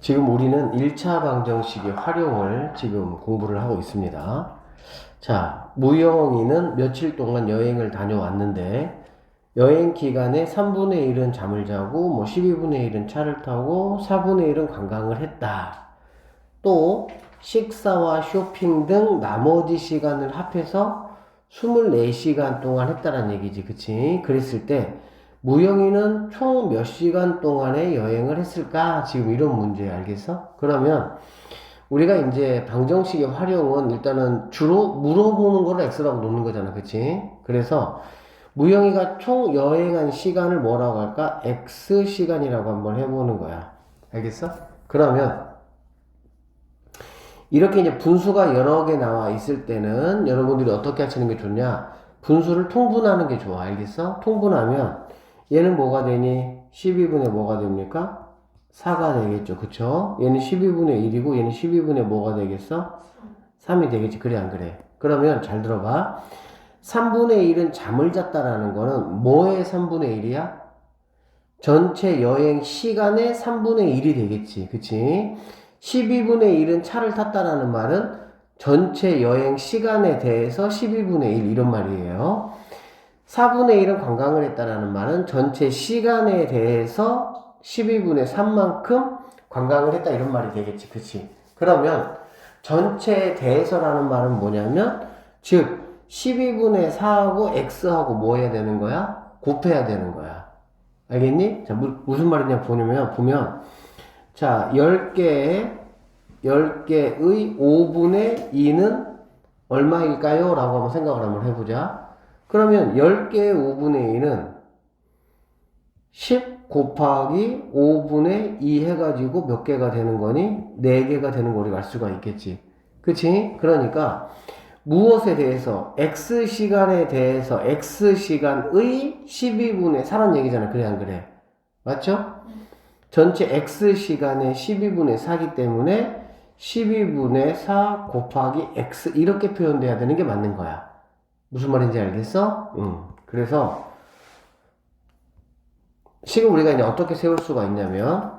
지금 우리는 1차 방정식의 활용을 지금 공부를 하고 있습니다. 자, 무영이는 며칠 동안 여행을 다녀왔는데 여행 기간에 3분의 1은 잠을 자고 12분의 1은 차를 타고 4분의 1은 관광을 했다. 또 식사와 쇼핑 등 나머지 시간을 합해서 24시간 동안 했다는 얘기지. 그치? 그랬을 때 무영이는 총 몇 시간 동안의 여행을 했을까? 지금 이런 문제 알겠어? 그러면 우리가 이제 방정식의 활용은 일단은 주로 물어보는 거를 x라고 놓는 거잖아. 그치? 그래서 무영이가 총 여행한 시간을 뭐라고 할까? x 시간이라고 한번 해보는 거야. 알겠어? 그러면 이렇게 이제 분수가 여러 개 나와 있을 때는 여러분들이 어떻게 하시는 게 좋냐? 분수를 통분하는 게 좋아. 알겠어? 통분하면 얘는 뭐가 되니? 12분의 뭐가 됩니까? 4가 되겠죠. 그쵸? 얘는 12분의 1이고 얘는 12분의 뭐가 되겠어? 3이 되겠지. 그래 안 그래? 그러면 잘 들어봐. 3분의 1은 잠을 잤다라는 거는 뭐의 3분의 1이야? 전체 여행 시간의 3분의 1이 되겠지. 그치? 12분의 1은 차를 탔다라는 말은 전체 여행 시간에 대해서 12분의 1 이런 말이에요. 4분의 1은 관광을 했다라는 말은 전체 시간에 대해서 12분의 3만큼 관광을 했다 이런 말이 되겠지. 그치? 그러면 전체에 대해서라는 말은 뭐냐면 즉 12분의 4하고 x하고 뭐 해야 되는 거야? 곱해야 되는 거야. 알겠니? 자, 무슨 말이냐 보면 자, 10개의 5분의 2는 얼마일까요? 라고 한번 생각을 한번 해보자. 그러면 10개의 5분의 2는 10 곱하기 5분의 2 해가지고 몇 개가 되는 거니? 4개가 되는 거 우리가 알 수가 있겠지. 그치? 그러니까 무엇에 대해서? x시간에 대해서 x시간의 12분의 4란 얘기잖아. 그래 안 그래? 맞죠? 전체 x시간의 12분의 4기 때문에 12분의 4 곱하기 x 이렇게 표현돼야 되는 게 맞는 거야. 무슨 말인지 알겠어? 그래서 식을 우리가 이제 어떻게 세울 수가 있냐면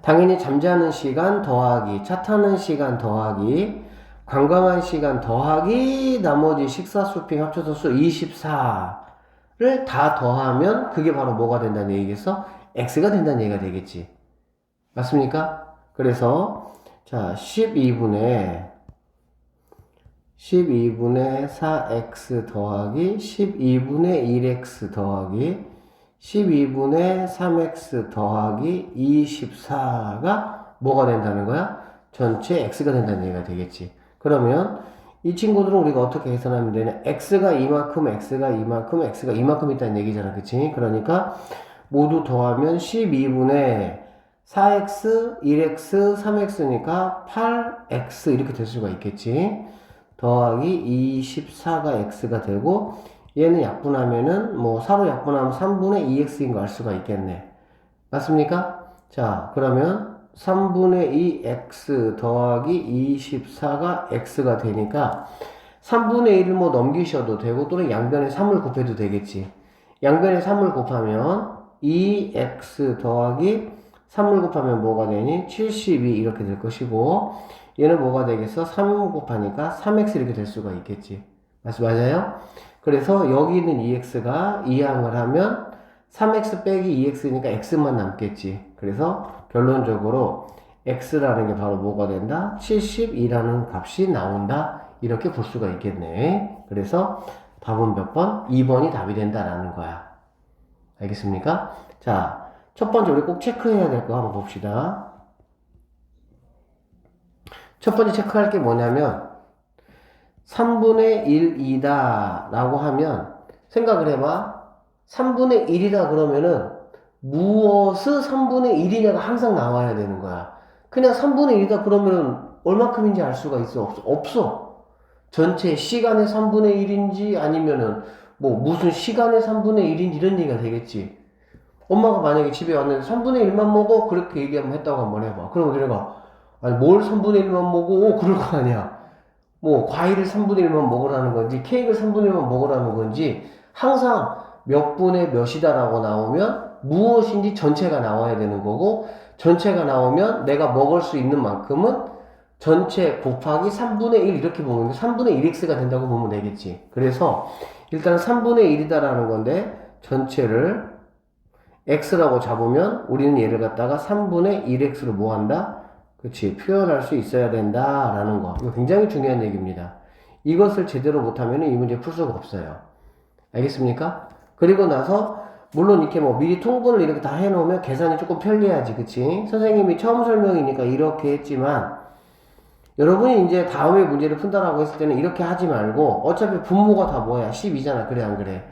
당연히 잠자는 시간 더하기 차 타는 시간 더하기 관광한 시간 더하기 나머지 식사 쇼핑 합쳐서 수 24를 다 더하면 그게 바로 뭐가 된다는 얘기겠어? x가 된다는 얘기가 되겠지. 맞습니까? 그래서 자 12분의 4x 더하기 12분의 1x 더하기 12분의 3x 더하기 24가 뭐가 된다는 거야? 전체 x가 된다는 얘기가 되겠지. 그러면 이 친구들은 우리가 어떻게 계산하면 되냐? x가 이만큼, x가 이만큼, x가 이만큼 있다는 얘기잖아. 그치? 그러니까 모두 더하면 12분의 4x, 1x, 3x니까 8x 이렇게 될 수가 있겠지. 더하기 24가 x가 되고 얘는 약분하면은 뭐 4로 약분하면 3분의 2x인 거 알 수가 있겠네. 맞습니까? 자, 그러면 3분의 2x 더하기 24가 x가 되니까 3분의 1을 뭐 넘기셔도 되고 또는 양변에 3을 곱해도 되겠지. 양변에 3을 곱하면 2x 더하기 3을 곱하면 뭐가 되니? 72 이렇게 될 것이고 얘는 뭐가 되겠어? 3을 곱하니까 3x 이렇게 될 수가 있겠지. 맞아요? 그래서 여기 있는 2x가 이항을 하면 3x 빼기 2x니까 x만 남겠지. 그래서 결론적으로 x라는 게 바로 뭐가 된다? 72라는 값이 나온다. 이렇게 볼 수가 있겠네. 그래서 답은 몇 번? 2번이 답이 된다라는 거야. 알겠습니까? 자, 첫 번째 우리 꼭 체크해야 될 거 한번 봅시다. 첫 번째 체크할 게 뭐냐면 3분의 1이다 라고 하면 생각을 해봐. 3분의 1이다 그러면은 무엇을 3분의 1이냐가 항상 나와야 되는 거야. 그냥 3분의 1이다 그러면은 얼마큼인지 알 수가 있어? 없어. 전체 시간의 3분의 1인지 아니면은 뭐 무슨 시간의 3분의 1인지 이런 얘기가 되겠지. 엄마가 만약에 집에 왔는데 3분의 1만 먹어? 그렇게 얘기하면 했다고 한번 해봐. 그럼 우리가 아니 뭘 3분의 1만 먹어? 그럴 거 아니야. 뭐 과일을 3분의 1만 먹으라는 건지 케이크를 3분의 1만 먹으라는 건지 항상 몇 분의 몇이다 라고 나오면 무엇인지 전체가 나와야 되는 거고 전체가 나오면 내가 먹을 수 있는 만큼은 전체 곱하기 3분의 1 이렇게 보면 돼. 3분의 1x가 된다고 보면 되겠지. 그래서 일단 3분의 1이다라는 건데 전체를 x라고 잡으면 우리는 얘를 갖다가 3분의 1x로 뭐 한다? 그치, 표현할 수 있어야 된다라는 거. 이거 굉장히 중요한 얘기입니다. 이것을 제대로 못하면 이 문제 풀 수가 없어요. 알겠습니까? 그리고 나서 물론 이렇게 뭐 미리 통분을 이렇게 다 해놓으면 계산이 조금 편리하지, 그치? 선생님이 처음 설명이니까 이렇게 했지만 여러분이 이제 다음에 문제를 푼다라고 했을 때는 이렇게 하지 말고 어차피 분모가 다 뭐야? 12잖아. 그래 안 그래?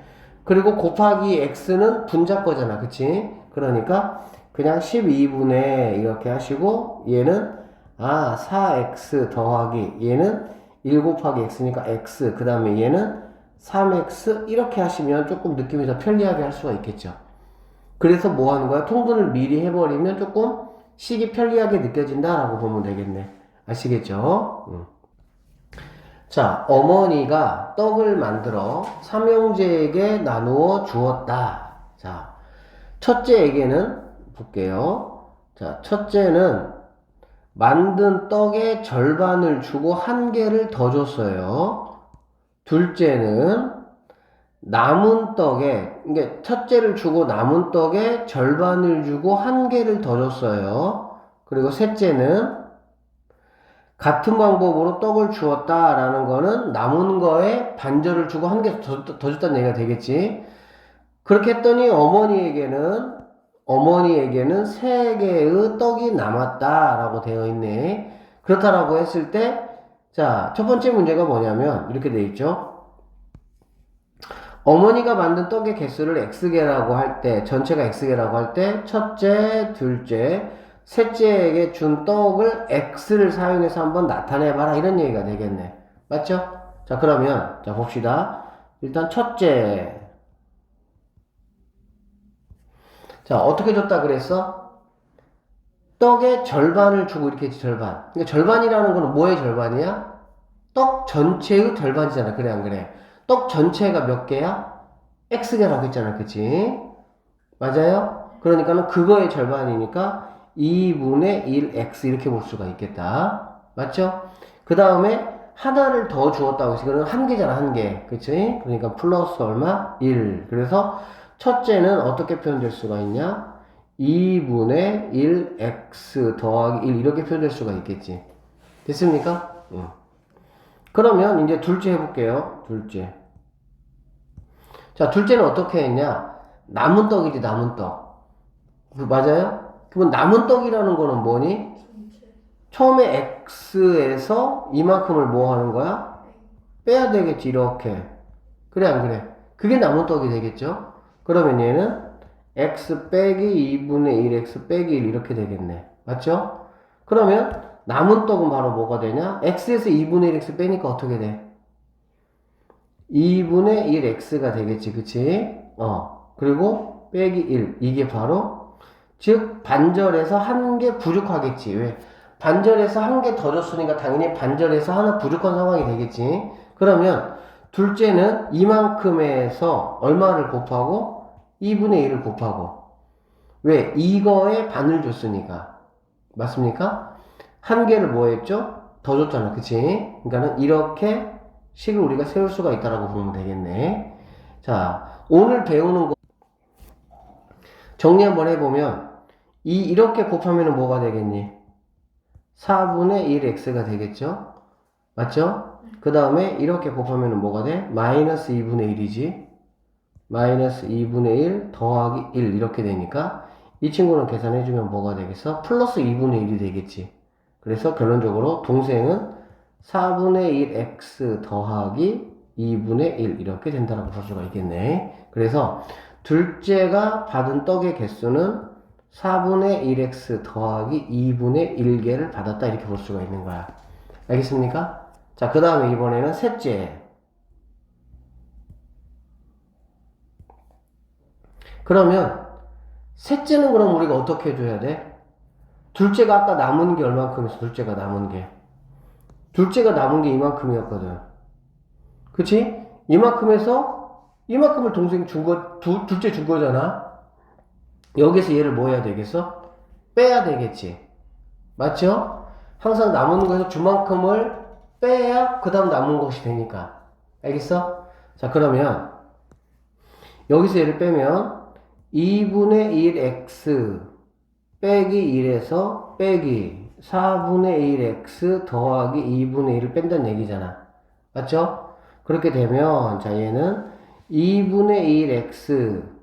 그리고 곱하기 x는 분자 거잖아. 그치? 그러니까 그냥 12분의 이렇게 하시고 얘는 4x 더하기 얘는 1 곱하기 x니까 x 그 다음에 얘는 3x 이렇게 하시면 조금 느낌이 더 편리하게 할 수가 있겠죠. 그래서 뭐 하는 거야? 통분을 미리 해버리면 조금 식이 편리하게 느껴진다라고 보면 되겠네. 아시겠죠? 자, 어머니가 떡을 만들어 삼형제에게 나누어 주었다. 자, 첫째에게는 볼게요. 자, 첫째는 만든 떡의 절반을 주고 한 개를 더 줬어요. 둘째는 남은 떡에, 그러니까 첫째를 주고 남은 떡의 절반을 주고 한 개를 더 줬어요. 그리고 셋째는 같은 방법으로 떡을 주었다라는 거는 남은 거에 반절을 주고 한 개 더 줬다는 얘기가 되겠지. 그렇게 했더니 어머니에게는 3개의 떡이 남았다라고 되어 있네. 그렇다라고 했을 때, 자, 첫 번째 문제가 뭐냐면 이렇게 되어 있죠. 어머니가 만든 떡의 개수를 x개라고 할 때, 전체가 x개라고 할 때, 첫째, 둘째, 셋째에게 준 떡을 x를 사용해서 한번 나타내봐라 이런 얘기가 되겠네. 맞죠? 자, 그러면 자 봅시다. 일단 첫째, 자 어떻게 줬다 그랬어? 떡의 절반을 주고 이렇게 했지. 절반. 그러니까 절반이라는 거는 뭐의 절반이야? 떡 전체의 절반이잖아. 그래 안 그래? 떡 전체가 몇 개야? x개라고 했잖아. 그치? 맞아요? 그러니까는 그거의 절반이니까 2분의 1x 이렇게 볼 수가 있겠다. 맞죠? 그 다음에 하나를 더 주었다고 해서 이거는 한 개잖아. 한 개. 그치? 그러니까 플러스 얼마? 1. 그래서 첫째는 어떻게 표현될 수가 있냐? 2분의 1x 더하기 1 이렇게 표현될 수가 있겠지. 됐습니까? 그러면 이제 둘째 해볼게요. 둘째. 자, 둘째는 어떻게 했냐? 남은 떡이지, 남은 떡. 맞아요? 그러면 남은 떡이라는 거는 뭐니? 처음에 x에서 이만큼을 뭐 하는 거야? 빼야 되겠지, 이렇게. 그래, 안 그래? 그게 남은 떡이 되겠죠? 그러면 얘는 x 빼기 2분의 1x 빼기 1 이렇게 되겠네. 맞죠? 그러면 남은 떡은 바로 뭐가 되냐? x에서 2분의 1x 빼니까 어떻게 돼? 2분의 1x가 되겠지, 그치? 그리고 빼기 1. 이게 바로, 즉, 반절에서 한 개 부족하겠지. 왜? 반절에서 한 개 더 줬으니까 당연히 반절에서 하나 부족한 상황이 되겠지. 그러면, 둘째는 이만큼에서 얼마를 곱하고? 2분의 1을 곱하고. 왜? 이거에 반을 줬으니까. 맞습니까? 한 개를 뭐 했죠? 더 줬잖아, 그치? 그러니까는 이렇게 식을 우리가 세울 수가 있다라고 보면 되겠네. 자, 오늘 배우는 거 정리 한번 해보면 이렇게 곱하면 뭐가 되겠니? 4분의 1x가 되겠죠? 맞죠? 그 다음에 이렇게 곱하면 뭐가 돼? 마이너스 2분의 1이지. 마이너스 2분의 1 더하기 1 이렇게 되니까 이 친구는 계산해주면 뭐가 되겠어? 플러스 2분의 1이 되겠지. 그래서 결론적으로 동생은 4분의 1x 더하기 2분의 1 이렇게 된다라고 볼 수가 있겠네. 그래서 둘째가 받은 떡의 개수는 4분의 1x 더하기 2분의 1개를 받았다 이렇게 볼 수가 있는 거야. 알겠습니까? 자, 그 다음에 이번에는 셋째. 그러면 셋째는 그럼 우리가 어떻게 해줘야 돼? 둘째가 아까 남은 게 얼만큼이었어? 둘째가 남은 게 이만큼이었거든. 그치? 이만큼에서 이만큼을 동생이 준 거, 둘째 준 거잖아. 여기서 얘를 뭐 해야 되겠어? 빼야 되겠지. 맞죠? 항상 남은 거에서 주만큼을 빼야 그 다음 남은 것이 되니까. 알겠어? 자, 그러면 여기서 얘를 빼면 2분의 1x 빼기 1에서 빼기 4분의 1x 더하기 2분의 1을 뺀다는 얘기잖아. 맞죠? 그렇게 되면 자, 얘는 2분의 1x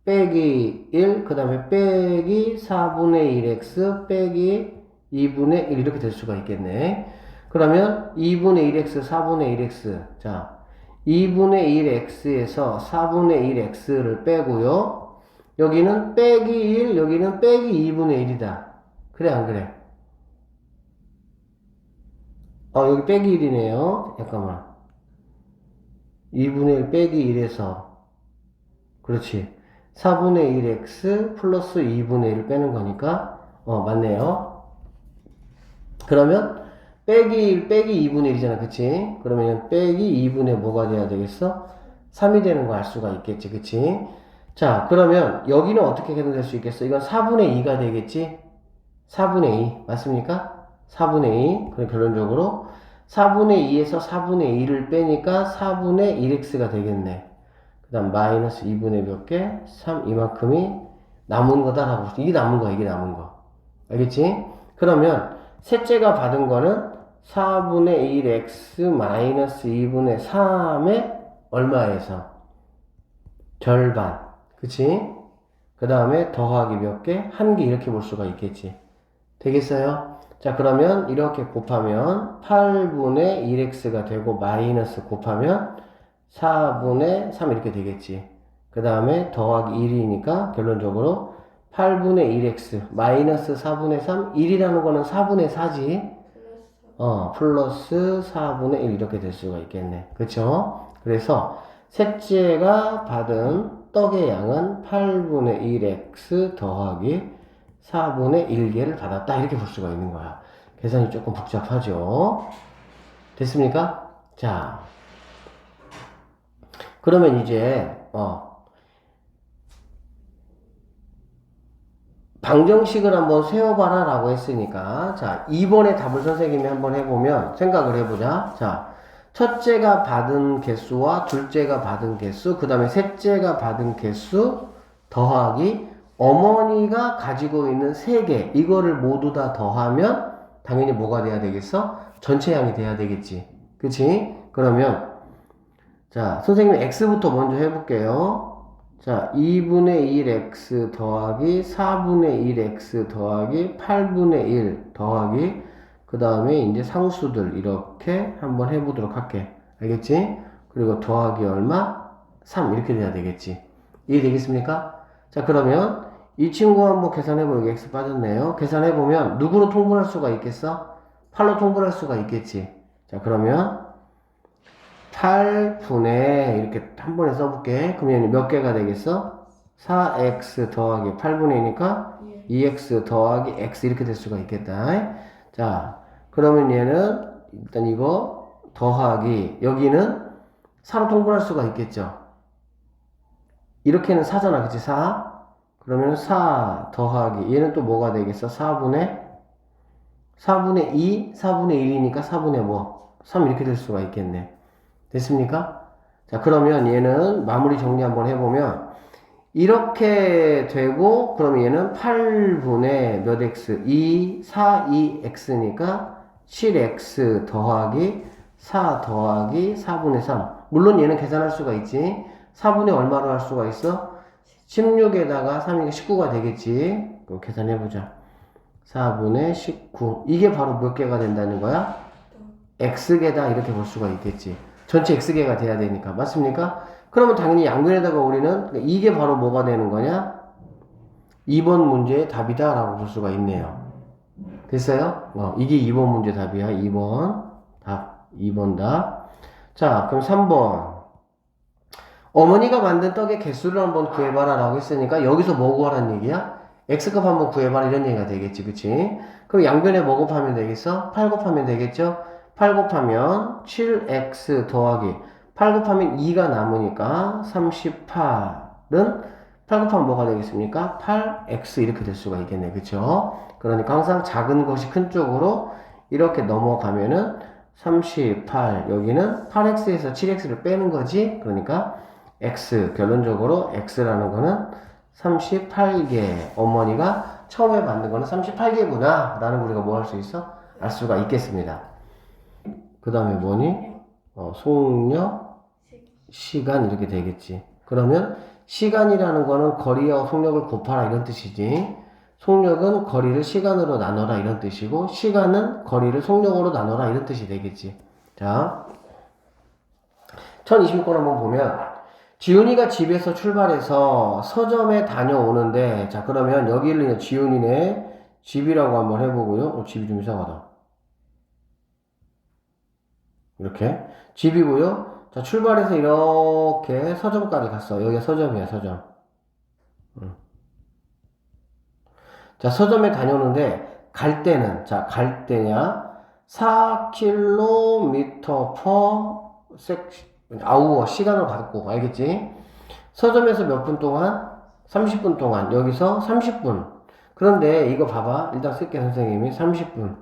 빼기 1, 그 다음에 빼기 4분의 1x 빼기 2분의 1 이렇게 될 수가 있겠네. 그러면 2분의 1x, 4분의 1x. 자, 2분의 1x에서 4분의 1x를 빼고요. 여기는 빼기 1, 여기는 빼기 2분의 1이다. 그래, 안 그래? 여기 빼기 1이네요. 잠깐만. 2분의 1 빼기 1에서. 그렇지. 4분의 1x 플러스 2분의 1을 빼는 거니까, 맞네요. 그러면, 빼기 1, 빼기 2분의 1이잖아. 그치? 그러면 빼기 2분의 뭐가 돼야 되겠어? 3이 되는 거 알 수가 있겠지. 그치? 자, 그러면 여기는 어떻게 계산될 수 있겠어? 이건 4분의 2가 되겠지? 4분의 2. 맞습니까? 4분의 2. 그럼 결론적으로 4분의 2에서 4분의 2를 빼니까 4분의 1x가 되겠네. 그 다음 마이너스 2분의 몇 개? 3 이만큼이 남은 거다라고. 이게 남은 거야. 이게 남은 거. 알겠지? 그러면 셋째가 받은 거는 4분의 1x 마이너스 2분의 3의 얼마에서? 절반. 그치? 그 다음에 더하기 몇 개? 한 개 이렇게 볼 수가 있겠지. 되겠어요? 자, 그러면 이렇게 곱하면 8분의 1x가 되고 마이너스 곱하면 4분의 3 이렇게 되겠지. 그 다음에 더하기 1이니까 결론적으로 8분의 1x 마이너스 4분의 3 1이라는 거는 4분의 4지. 플러스 4분의 1 이렇게 될 수가 있겠네. 그쵸? 그래서 셋째가 받은 떡의 양은 8분의 1x 더하기 4분의 1개를 받았다. 이렇게 볼 수가 있는 거야. 계산이 조금 복잡하죠? 됐습니까? 자, 그러면 이제, 방정식을 한번 세워봐라 라고 했으니까, 자, 2번의 답을 선생님이 한번 해보면, 생각을 해보자. 자, 첫째가 받은 개수와 둘째가 받은 개수, 그 다음에 셋째가 받은 개수 더하기 어머니가 가지고 있는 3개, 이거를 모두 다 더하면 당연히 뭐가 돼야 되겠어? 전체 양이 돼야 되겠지. 그치? 그러면 자, 선생님 x부터 먼저 해볼게요. 자, 2분의 1x 더하기 4분의 1x 더하기 8분의 1 더하기 그 다음에 이제 상수들 이렇게 한번 해보도록 할게. 알겠지? 그리고 더하기 얼마? 3 이렇게 돼야 되겠지. 이해되겠습니까? 자, 그러면 이 친구 한번 계산해보면 여기 x 빠졌네요. 계산해보면 누구로 통분할 수가 있겠어? 8로 통분할 수가 있겠지. 자, 그러면 8분의 이렇게 한 번에 써볼게. 그러면 몇 개가 되겠어? 4x 더하기 8분의 2니까 2x 더하기 x 이렇게 될 수가 있겠다. 자, 그러면 얘는 일단 이거 더하기 여기는 4로 통분할 수가 있겠죠. 이렇게는 4잖아. 그치? 4. 그러면 4 더하기 얘는 또 뭐가 되겠어? 4분의 2, 4분의 1이니까 4분의 뭐? 3 이렇게 될 수가 있겠네. 됐습니까? 자, 그러면 얘는 마무리 정리 한번 해보면 이렇게 되고 그러면 얘는 8분의 몇 x? 2, 4, 2x니까 7x 더하기 4 더하기 4분의 3. 물론 얘는 계산할 수가 있지. 4분의 얼마로 할 수가 있어? 16에다가 3이니까 19가 되겠지. 그럼 계산해보자. 4분의 19. 이게 바로 몇 개가 된다는 거야? x개다 이렇게 볼 수가 있겠지. 전체 x개가 돼야 되니까. 맞습니까? 그러면 당연히 양변에다가 우리는 이게 바로 뭐가 되는 거냐? 2번 문제의 답이다 라고 볼 수가 있네요. 됐어요? 이게 2번 문제 답이야. 2번 답. 2번 답. 자, 그럼 3번. 어머니가 만든 떡의 개수를 한번 구해봐라 라고 했으니까 여기서 뭐 구하라는 얘기야? x값 한번 구해봐라 이런 얘기가 되겠지. 그치? 그럼 양변에 뭐 곱하면 되겠어? 8 곱하면 되겠죠? 8 곱하면 7x 더하기 8 곱하면 2가 남으니까 38은 8 곱하면 뭐가 되겠습니까? 8x 이렇게 될 수가 있겠네. 그쵸? 그러니까 항상 작은 것이 큰 쪽으로 이렇게 넘어가면은 38, 여기는 8x에서 7x를 빼는 거지. 그러니까 x, 결론적으로 x라는 거는 38개. 어머니가 처음에 만든 거는 38개구나 라는 거 우리가 뭐 할 수 있어? 알 수가 있겠습니다. 그 다음에 뭐니? 속력, 시간 이렇게 되겠지. 그러면 시간이라는 거는 거리와 속력을 곱하라 이런 뜻이지. 속력은 거리를 시간으로 나눠라 이런 뜻이고, 시간은 거리를 속력으로 나눠라 이런 뜻이 되겠지. 자, 1026번 한번 보면 지훈이가 집에서 출발해서 서점에 다녀오는데, 자 그러면 여기를 지훈이네 집이라고 한번 해보고요. 집이 좀 이상하다. 이렇게 집이고요. 자 출발해서 이렇게 서점까지 갔어. 여기가 서점이야. 서점. 자 서점에 다녀오는데 갈 때는, 자 갈 때냐 4km per hour 시간을 갖고, 알겠지? 서점에서 몇 분 동안? 30분 동안. 여기서 30분. 그런데 이거 봐봐. 일단 쓸게. 선생님이 30분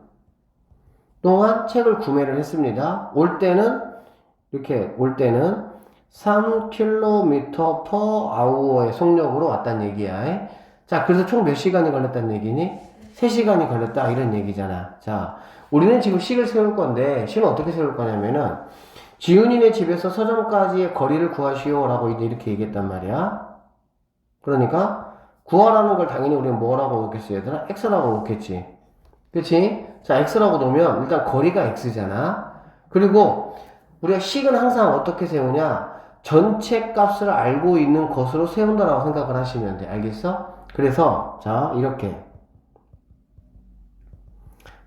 동안 책을 구매를 했습니다. 올 때는 이렇게, 올 때는 3km per hour의 속력으로 왔다는 얘기야. 자, 그래서 총 몇 시간이 걸렸다는 얘기니? 3시간이 걸렸다 이런 얘기잖아. 자, 우리는 지금 식을 세울 건데 식은 어떻게 세울 거냐면은 지훈이네 집에서 서점까지의 거리를 구하시오 라고 이제 이렇게 얘기했단 말이야. 그러니까 구하라는 걸 당연히 우리는 뭐라고 놓겠어 얘들아? x라고 놓겠지. 그치? 자, x라고 놓으면 일단 거리가 x잖아. 그리고 우리가 식은 항상 어떻게 세우냐? 전체 값을 알고 있는 것으로 세운다라고 생각을 하시면 돼. 알겠어? 그래서 자 이렇게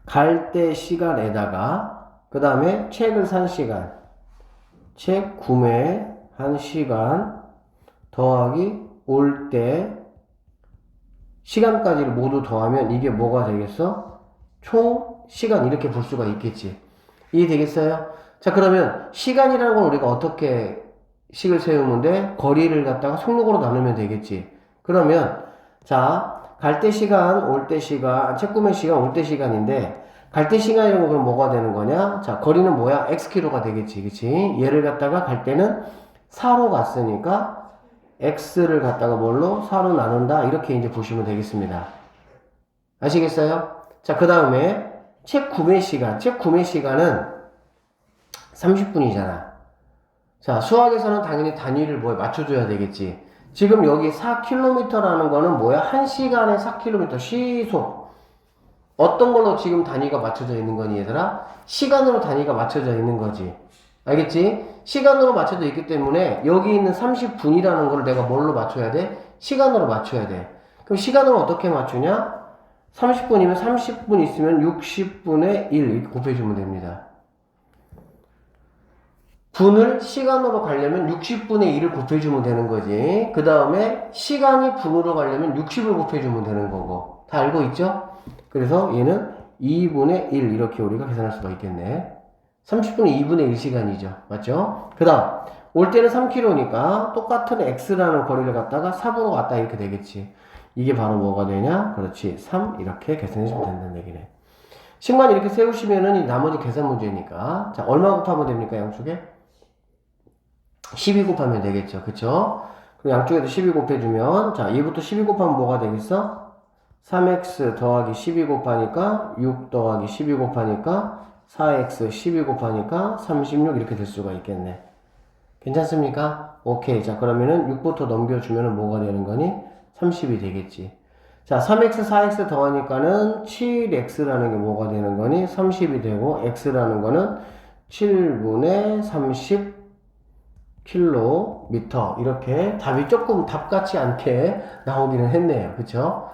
갈 때 시간에다가 그 다음에 책을 산 시간, 책 구매한 시간 더하기 올 때 시간까지를 모두 더하면 이게 뭐가 되겠어? 총 시간 이렇게 볼 수가 있겠지. 이해되겠어요? 자 그러면 시간이라는 건 우리가 어떻게 식을 세우면 돼? 거리를 갖다가 속력으로 나누면 되겠지. 그러면 자 갈 때 시간, 올 때 시간, 책 구매 시간, 올 때 시간인데 갈 때 시간이라는 건 그럼 뭐가 되는 거냐? 자 거리는 뭐야? xkm가 되겠지. 그치? 얘를 갖다가 갈 때는 4로 갔으니까 x를 갖다가 뭘로? 4로 나눈다. 이렇게 이제 보시면 되겠습니다. 아시겠어요? 자, 그 다음에 책 구매 시간. 책 구매 시간은 30분이잖아. 자, 수학에서는 당연히 단위를 뭐에 맞춰줘야 되겠지. 지금 여기 4km라는 거는 뭐야? 1시간에 4km 시속. 어떤 걸로 지금 단위가 맞춰져 있는 거니, 얘들아? 시간으로 단위가 맞춰져 있는 거지. 알겠지? 시간으로 맞춰져 있기 때문에 여기 있는 30분이라는 걸 내가 뭘로 맞춰야 돼? 시간으로 맞춰야 돼. 그럼 시간으로 어떻게 맞추냐? 30분이면 30분 있으면 60분의 1 이렇게 곱해주면 됩니다. 분을 시간으로 가려면 60분의 1을 곱해주면 되는 거지. 그 다음에 시간이 분으로 가려면 60을 곱해주면 되는 거고. 다 알고 있죠? 그래서 얘는 2분의 1 이렇게 우리가 계산할 수가 있겠네. 30분이 2분의 1시간이죠. 맞죠? 그 다음 올 때는 3km니까 똑같은 x라는 거리를 갖다가 4분으로 갔다 이렇게 되겠지. 이게 바로 뭐가 되냐? 그렇지. 3 이렇게 계산해주면 된다는 얘기네. 식만 이렇게 세우시면은 이 나머지 계산 문제니까. 자, 얼마 곱하면 됩니까? 양쪽에? 12 곱하면 되겠죠. 그쵸? 그럼 양쪽에도 12 곱해주면, 자, 얘부터 12 곱하면 뭐가 되겠어? 3x 더하기 12 곱하니까 6 더하기 12 곱하니까 4x 12 곱하니까 36 이렇게 될 수가 있겠네. 괜찮습니까? 오케이. 자, 그러면은 6부터 넘겨주면은 뭐가 되는 거니? 30이 되겠지. 자, 3x, 4x 더하니까는 7x라는 게 뭐가 되는 거니? 30이 되고, x라는 거는 7분의 30km. 이렇게 답이 조금 답같지 않게 나오기는 했네요. 그쵸?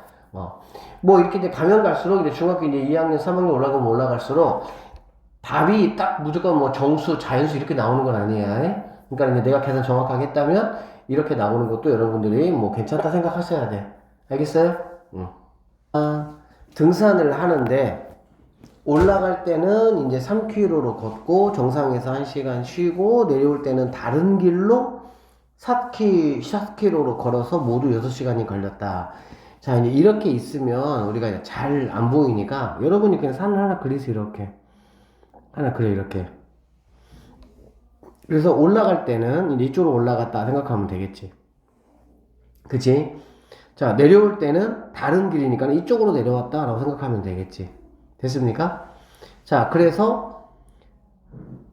뭐, 이렇게 이제 가면 갈수록, 이제 중학교 이제 2학년, 3학년 올라가면 올라갈수록 답이 딱 무조건 뭐 정수, 자연수 이렇게 나오는 건 아니야. 그러니까 이제 내가 계산 정확하게 했다면 이렇게 나오는 것도 여러분들이 뭐 괜찮다 생각하셔야 돼. 알겠어요? 등산을 하는데 올라갈 때는 이제 3km로 걷고 정상에서 1시간 쉬고 내려올 때는 다른 길로 4km로 걸어서 모두 6시간이 걸렸다. 자, 이제 이렇게 있으면 우리가 잘 안 보이니까 여러분이 그냥 산 하나 그리세요. 이렇게. 하나 그려, 이렇게. 그래서 올라갈 때는 이제 이쪽으로 올라갔다 생각하면 되겠지. 그치? 자, 내려올 때는 다른 길이니까 이쪽으로 내려왔다 라고 생각하면 되겠지. 됐습니까? 자, 그래서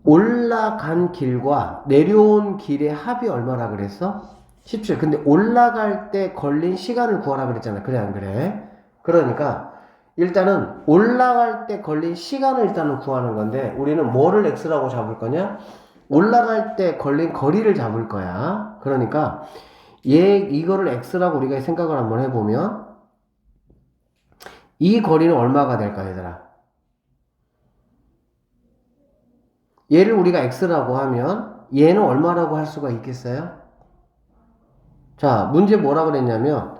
올라간 길과 내려온 길의 합이 얼마라 그랬어? 17. 근데 올라갈 때 걸린 시간을 구하라 그랬잖아. 그래, 안 그래? 그러니까 일단은 올라갈 때 걸린 시간을 일단은 구하는 건데 우리는 뭐를 x라고 잡을 거냐? 올라갈 때 걸린 거리를 잡을 거야. 그러니까 이거를 x라고 우리가 생각을 한번 해보면 이 거리는 얼마가 될까, 얘들아? 얘를 우리가 x라고 하면 얘는 얼마라고 할 수가 있겠어요? 자, 문제 뭐라 그랬냐면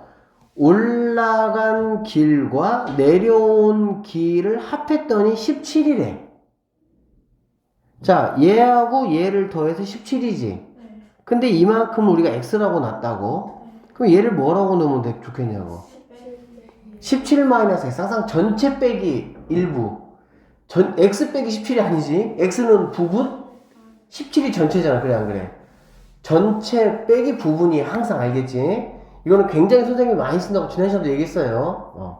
올라간 길과 내려온 길을 합했더니 17이래. 자, 얘하고 얘를 더해서 17이지. 근데 이만큼 우리가 x라고 놨다고? 그럼 얘를 뭐라고 넣으면 좋겠냐고. 17-x, 항상 전체 빼기 일부. x 빼기 17이 아니지. x는 부분, 17이 전체잖아. 그래, 안 그래? 전체 빼기 부분이 항상 알겠지? 이거는 굉장히 선생님이 많이 쓴다고 지난 시간도 얘기했어요.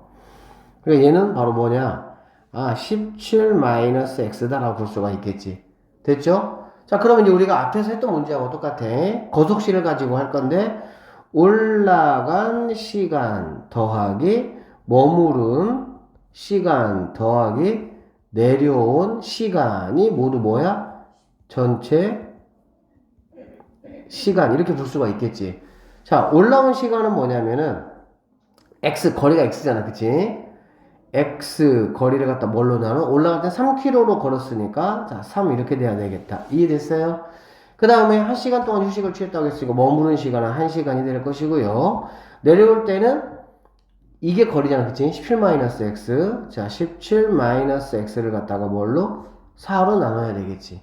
그러니까 얘는 바로 뭐냐? 17-x다라고 볼 수가 있겠지. 됐죠? 자, 그러면 이제 우리가 앞에서 했던 문제하고 똑같아. 거속시를 가지고 할 건데, 올라간 시간 더하기 머무른 시간 더하기 내려온 시간이 모두 뭐야? 전체 시간 이렇게 볼 수가 있겠지. 자, 올라온 시간은 뭐냐면은 x 거리가 x잖아, 그치? x 거리를 갖다 뭘로 나눠? 올라갈 때 3km로 걸었으니까 자, 3 이렇게 돼야 되겠다. 이해됐어요? 그 다음에 1시간 동안 휴식을 취했다고 했으니까 머무른 시간은 1시간이 될 것이고요. 내려올 때는 이게 거리잖아, 그치? 17-x. 자, 17-x를 갖다가 뭘로? 4로 나눠야 되겠지.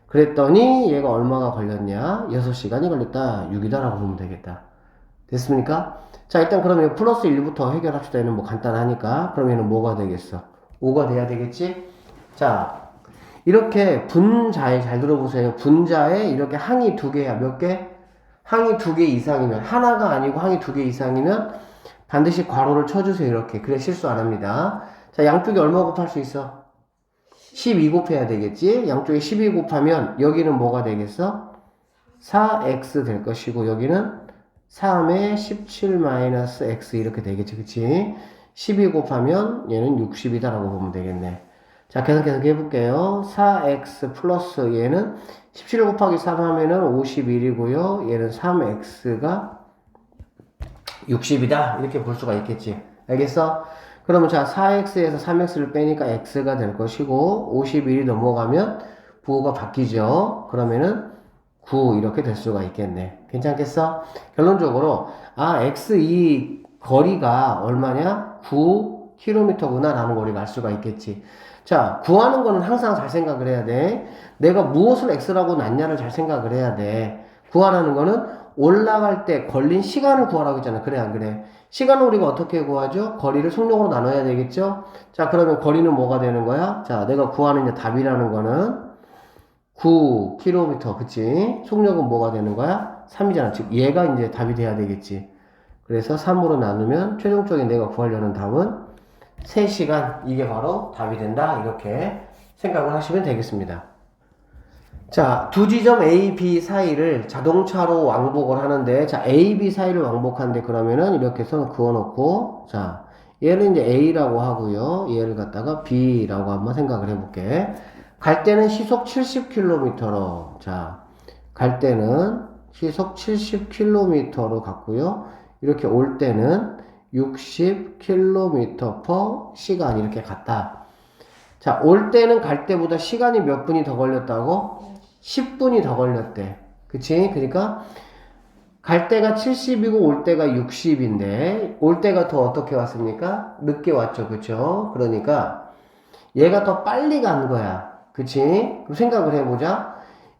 그랬더니 얘가 얼마가 걸렸냐? 6시간이 걸렸다. 6이다라고 보면 되겠다. 됐습니까? 자, 일단 그러면 플러스 1부터 해결합시다. 얘는 뭐 간단하니까. 그럼 얘는 뭐가 되겠어? 5가 돼야 되겠지? 자, 이렇게 분자에 잘 들어보세요. 분자에 이렇게 항이 두 개야. 몇 개? 항이 두 개 이상이면 하나가 아니고 항이 두 개 이상이면 반드시 괄호를 쳐주세요. 이렇게. 그래 실수 안 합니다. 자, 양쪽에 얼마 곱할 수 있어? 12 곱해야 되겠지? 양쪽에 12 곱하면 여기는 뭐가 되겠어? 4x 될 것이고 여기는 3에 17-x 이렇게 되겠지. 그치? 12 곱하면 얘는 60이다 라고 보면 되겠네. 자, 계속 해볼게요. 4x 플러스 얘는 17 곱하기 3 하면은 51이고요. 얘는 3x가 60이다. 이렇게 볼 수가 있겠지. 알겠어? 그러면 자, 4x에서 3x를 빼니까 x가 될 것이고 51이 넘어가면 부호가 바뀌죠. 그러면은 9 이렇게 될 수가 있겠네. 괜찮겠어? 결론적으로 x 이 거리가 얼마냐? 9km구나 라는 걸 우리가 알 수가 있겠지. 자, 구하는 거는 항상 잘 생각을 해야 돼. 내가 무엇을 x라고 놨냐를 잘 생각을 해야 돼. 구하라는 거는 올라갈 때 걸린 시간을 구하라고 했잖아. 그래, 안 그래? 시간을 우리가 어떻게 구하죠? 거리를 속력으로 나눠야 되겠죠? 자, 그러면 거리는 뭐가 되는 거야? 자, 내가 구하는 이제 답이라는 거는 9km, 그치? 속력은 뭐가 되는 거야? 3이잖아. 즉, 얘가 이제 답이 돼야 되겠지. 그래서 3으로 나누면 최종적인 내가 구하려는 답은 3시간. 이게 바로 답이 된다. 이렇게 생각을 하시면 되겠습니다. 자, 두 지점 A, B 사이를 자동차로 왕복을 하는데, 자, A, B 사이를 왕복하는데, 그러면은 이렇게 선 그어놓고, 자, 얘를 이제 A라고 하고요. 얘를 갖다가 B라고 한번 생각을 해볼게. 갈 때는 시속 70km로, 자, 갈 때는 시속 70km로 갔고요. 이렇게 올 때는 60km/시간 이렇게 갔다. 자, 올 때는 갈 때보다 시간이 몇 분이 더 걸렸다고? 10분이 더 걸렸대. 그치? 그러니까 갈 때가 70이고 올 때가 60인데 올 때가 더 어떻게 왔습니까? 늦게 왔죠. 그쵸? 그러니까 얘가 더 빨리 간 거야. 그치? 그럼 생각을 해보자.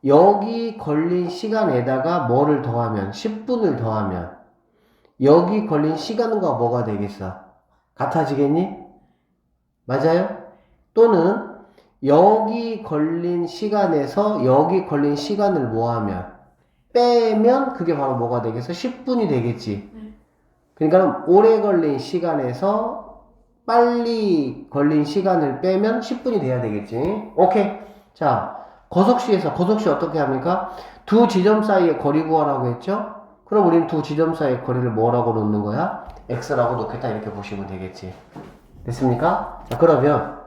여기 걸린 시간에다가 뭐를 더하면 10분을 더하면 여기 걸린 시간과 뭐가 되겠어? 같아지겠니? 맞아요? 또는 여기 걸린 시간에서 여기 걸린 시간을 뭐하면 빼면 그게 바로 뭐가 되겠어? 10분이 되겠지. 그러니까 오래 걸린 시간에서 빨리 걸린 시간을 빼면 10분이 돼야 되겠지. 오케이. 자, 거석시 어떻게 합니까? 두 지점 사이의 거리 구하라고 했죠? 그럼 우리는 두 지점 사이의 거리를 뭐라고 놓는 거야? x라고 놓겠다 이렇게 보시면 되겠지. 됐습니까? 자, 그러면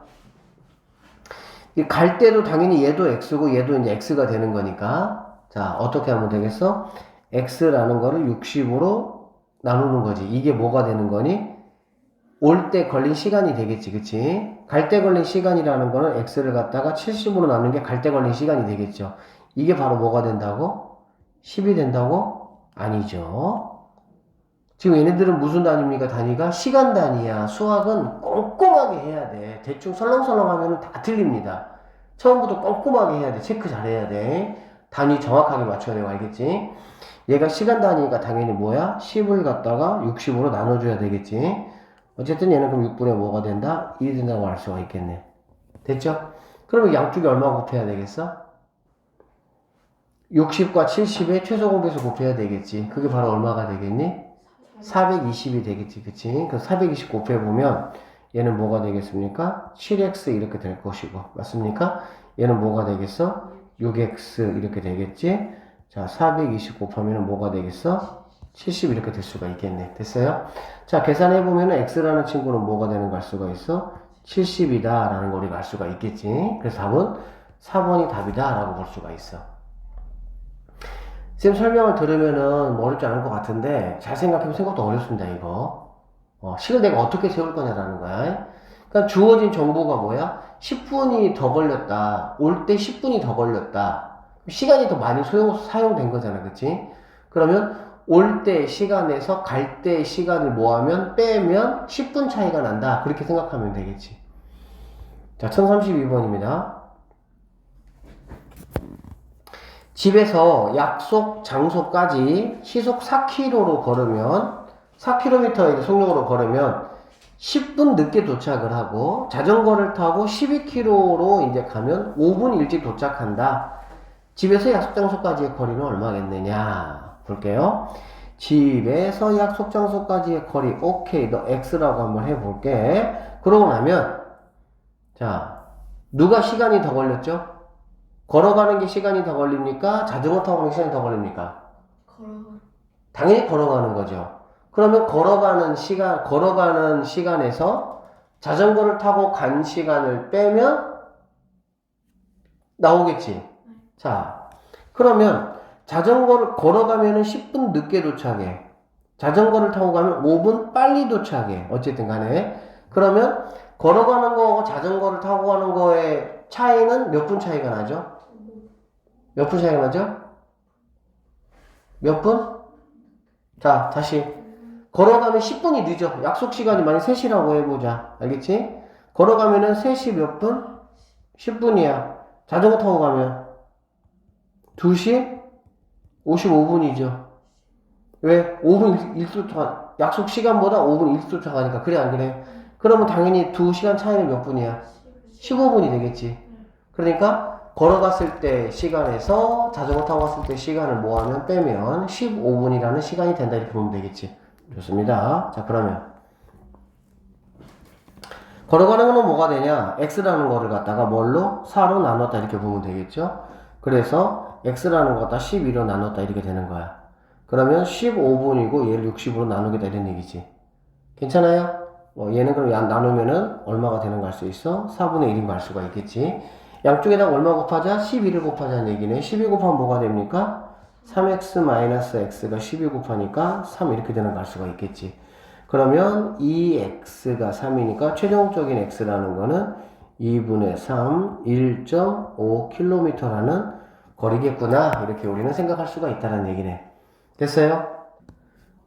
갈 때도 당연히 얘도 x고 얘도 이제 x가 되는 거니까 자, 어떻게 하면 되겠어? x라는 거를 60으로 나누는 거지. 이게 뭐가 되는 거니? 올 때 걸린 시간이 되겠지. 그치? 갈 때 걸린 시간이라는 거는 x를 갖다가 70으로 나누는 게 갈 때 걸린 시간이 되겠죠. 이게 바로 뭐가 된다고? 10이 된다고? 아니죠. 지금 얘네들은 무슨 단위입니까? 단위가 시간 단위야. 수학은 꼼꼼하게 해야 돼. 대충 설렁설렁 하면 다 틀립니다. 처음부터 꼼꼼하게 해야 돼. 체크 잘 해야 돼. 단위 정확하게 맞춰야 되고, 알겠지? 얘가 시간 단위가 당연히 뭐야? 10을 갖다가 60으로 나눠줘야 되겠지? 어쨌든 얘는 그럼 6분의 뭐가 된다? 1이 된다고 알 수가 있겠네. 됐죠? 그러면 양쪽이 얼마 곱해야 되겠어? 60과 70의 최소 공배수 곱해야 되겠지. 그게 바로 얼마가 되겠니? 420이 되겠지. 그치? 그 420 곱해보면 얘는 뭐가 되겠습니까? 7x 이렇게 될 것이고. 맞습니까? 얘는 뭐가 되겠어? 6x 이렇게 되겠지? 자, 420 곱하면 뭐가 되겠어? 70 이렇게 될 수가 있겠네. 됐어요? 자, 계산해보면 x라는 친구는 뭐가 되는 걸 수가 있어? 70이다 라는 걸 우리가 알 수가 있겠지. 그래서 답은 4번이 답이다 라고 볼 수가 있어. 쌤 설명을 들으면은 뭐 어렵지 않을 것 같은데 잘 생각해보면 생각도 어렵습니다. 이거 식을 내가 어떻게 세울 거냐라는 거야. 그러니까 주어진 정보가 뭐야? 10분이 더 걸렸다. 올 때 10분이 더 걸렸다. 시간이 더 많이 사용된 거잖아. 그치? 그러면 올 때 시간에서 갈 때 시간을 뭐하면 빼면 10분 차이가 난다. 그렇게 생각하면 되겠지. 자, 1032번입니다. 집에서 약속 장소까지 시속 4km로 걸으면 4km의 속력으로 걸으면 10분 늦게 도착을 하고 자전거를 타고 12km로 이제 가면 5분 일찍 도착한다. 집에서 약속 장소까지의 거리는 얼마겠느냐 볼게요. 집에서 약속 장소까지의 거리 오케이 너 x라고 한번 해볼게. 그러고 나면 자 누가 시간이 더 걸렸죠? 걸어가는 게 시간이 더 걸립니까? 자전거 타고 가는 게 시간이 더 걸립니까? 당연히 걸어가는 거죠. 그러면 걸어가는 시간에서 자전거를 타고 간 시간을 빼면 나오겠지. 자, 그러면 자전거를 걸어가면은 10분 늦게 도착해. 자전거를 타고 가면 5분 빨리 도착해. 어쨌든 간에. 그러면 걸어가는 거하고 자전거를 타고 가는 거의 차이는 몇 분 차이가 나죠? 몇 분 차이가 나죠? 몇 분? 자, 다시. 걸어가면 10분이 늦어. 약속 시간이 만약 3시라고 해보자. 알겠지? 걸어가면은 3시 몇 분? 10분이야. 자전거 타고 가면 2시 55분이죠. 왜? 5분 일찍 도착, 약속 시간보다 5분 일찍 도착하니까. 그래, 안 그래? 그러면 당연히 2시간 차이는 몇 분이야? 15분이 되겠지. 그러니까 걸어갔을 때 시간에서 자전거 타고 갔을 때 시간을 뭐하면 빼면 15분이라는 시간이 된다 이렇게 보면 되겠지. 좋습니다. 자, 그러면 걸어가는 거는 뭐가 되냐? x라는 거를 갖다가 뭘로? 4로 나눴다 이렇게 보면 되겠죠. 그래서 x라는 거 갖다 12로 나눴다 이렇게 되는 거야. 그러면 15분이고 얘를 60으로 나누겠다 이런 얘기지. 괜찮아요? 얘는 그럼 나누면은 얼마가 되는 거 알 수 있어? 4분의 1인 거 알 수가 있겠지. 양쪽에다가 얼마 곱하자? 12를 곱하자는 얘기네. 12 곱하면 뭐가 됩니까? 3x-x가 12 곱하니까 3 이렇게 되는 거 알 수가 있겠지. 그러면 2x가 3이니까 최종적인 x라는 거는 2분의 3, 1.5km라는 거리겠구나. 이렇게 우리는 생각할 수가 있다는 얘기네. 됐어요?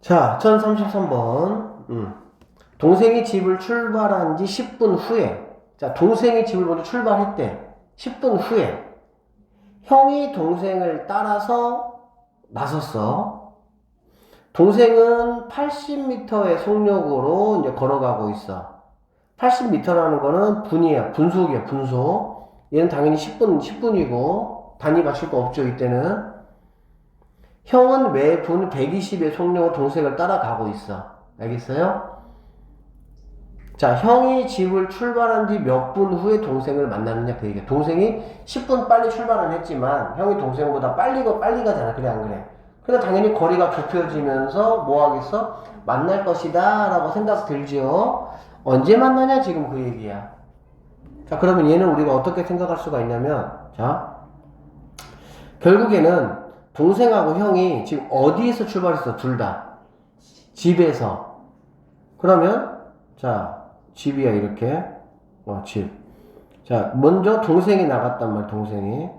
자, 1033번. 동생이 집을 출발한 지 10분 후에 자, 동생이 집을 먼저 출발했대. 10분 후에 형이 동생을 따라서 나섰어. 동생은 80m의 속력으로 이제 걸어가고 있어. 80m라는 거는 분이야. 분속이야. 분속. 얘는 당연히 10분이고 단위 맞출 거 없죠. 이때는. 형은 매분 120의 속력으로 동생을 따라가고 있어. 알겠어요? 자, 형이 집을 출발한 뒤 몇 분 후에 동생을 만나느냐 그 얘기야. 동생이 10분 빨리 출발은 했지만 형이 동생보다 빨리 가잖아. 그래 안 그래? 그러니까 당연히 거리가 좁혀지면서 뭐 하겠어? 만날 것이다 라고 생각 들죠. 언제 만나냐 지금 그 얘기야. 자, 그러면 얘는 우리가 어떻게 생각할 수가 있냐면, 자, 결국에는 동생하고 형이 지금 어디에서 출발했어? 둘 다 집에서. 그러면 자, 집이야 이렇게. 집. 자, 먼저 동생이 나갔단 말이야. 동생이.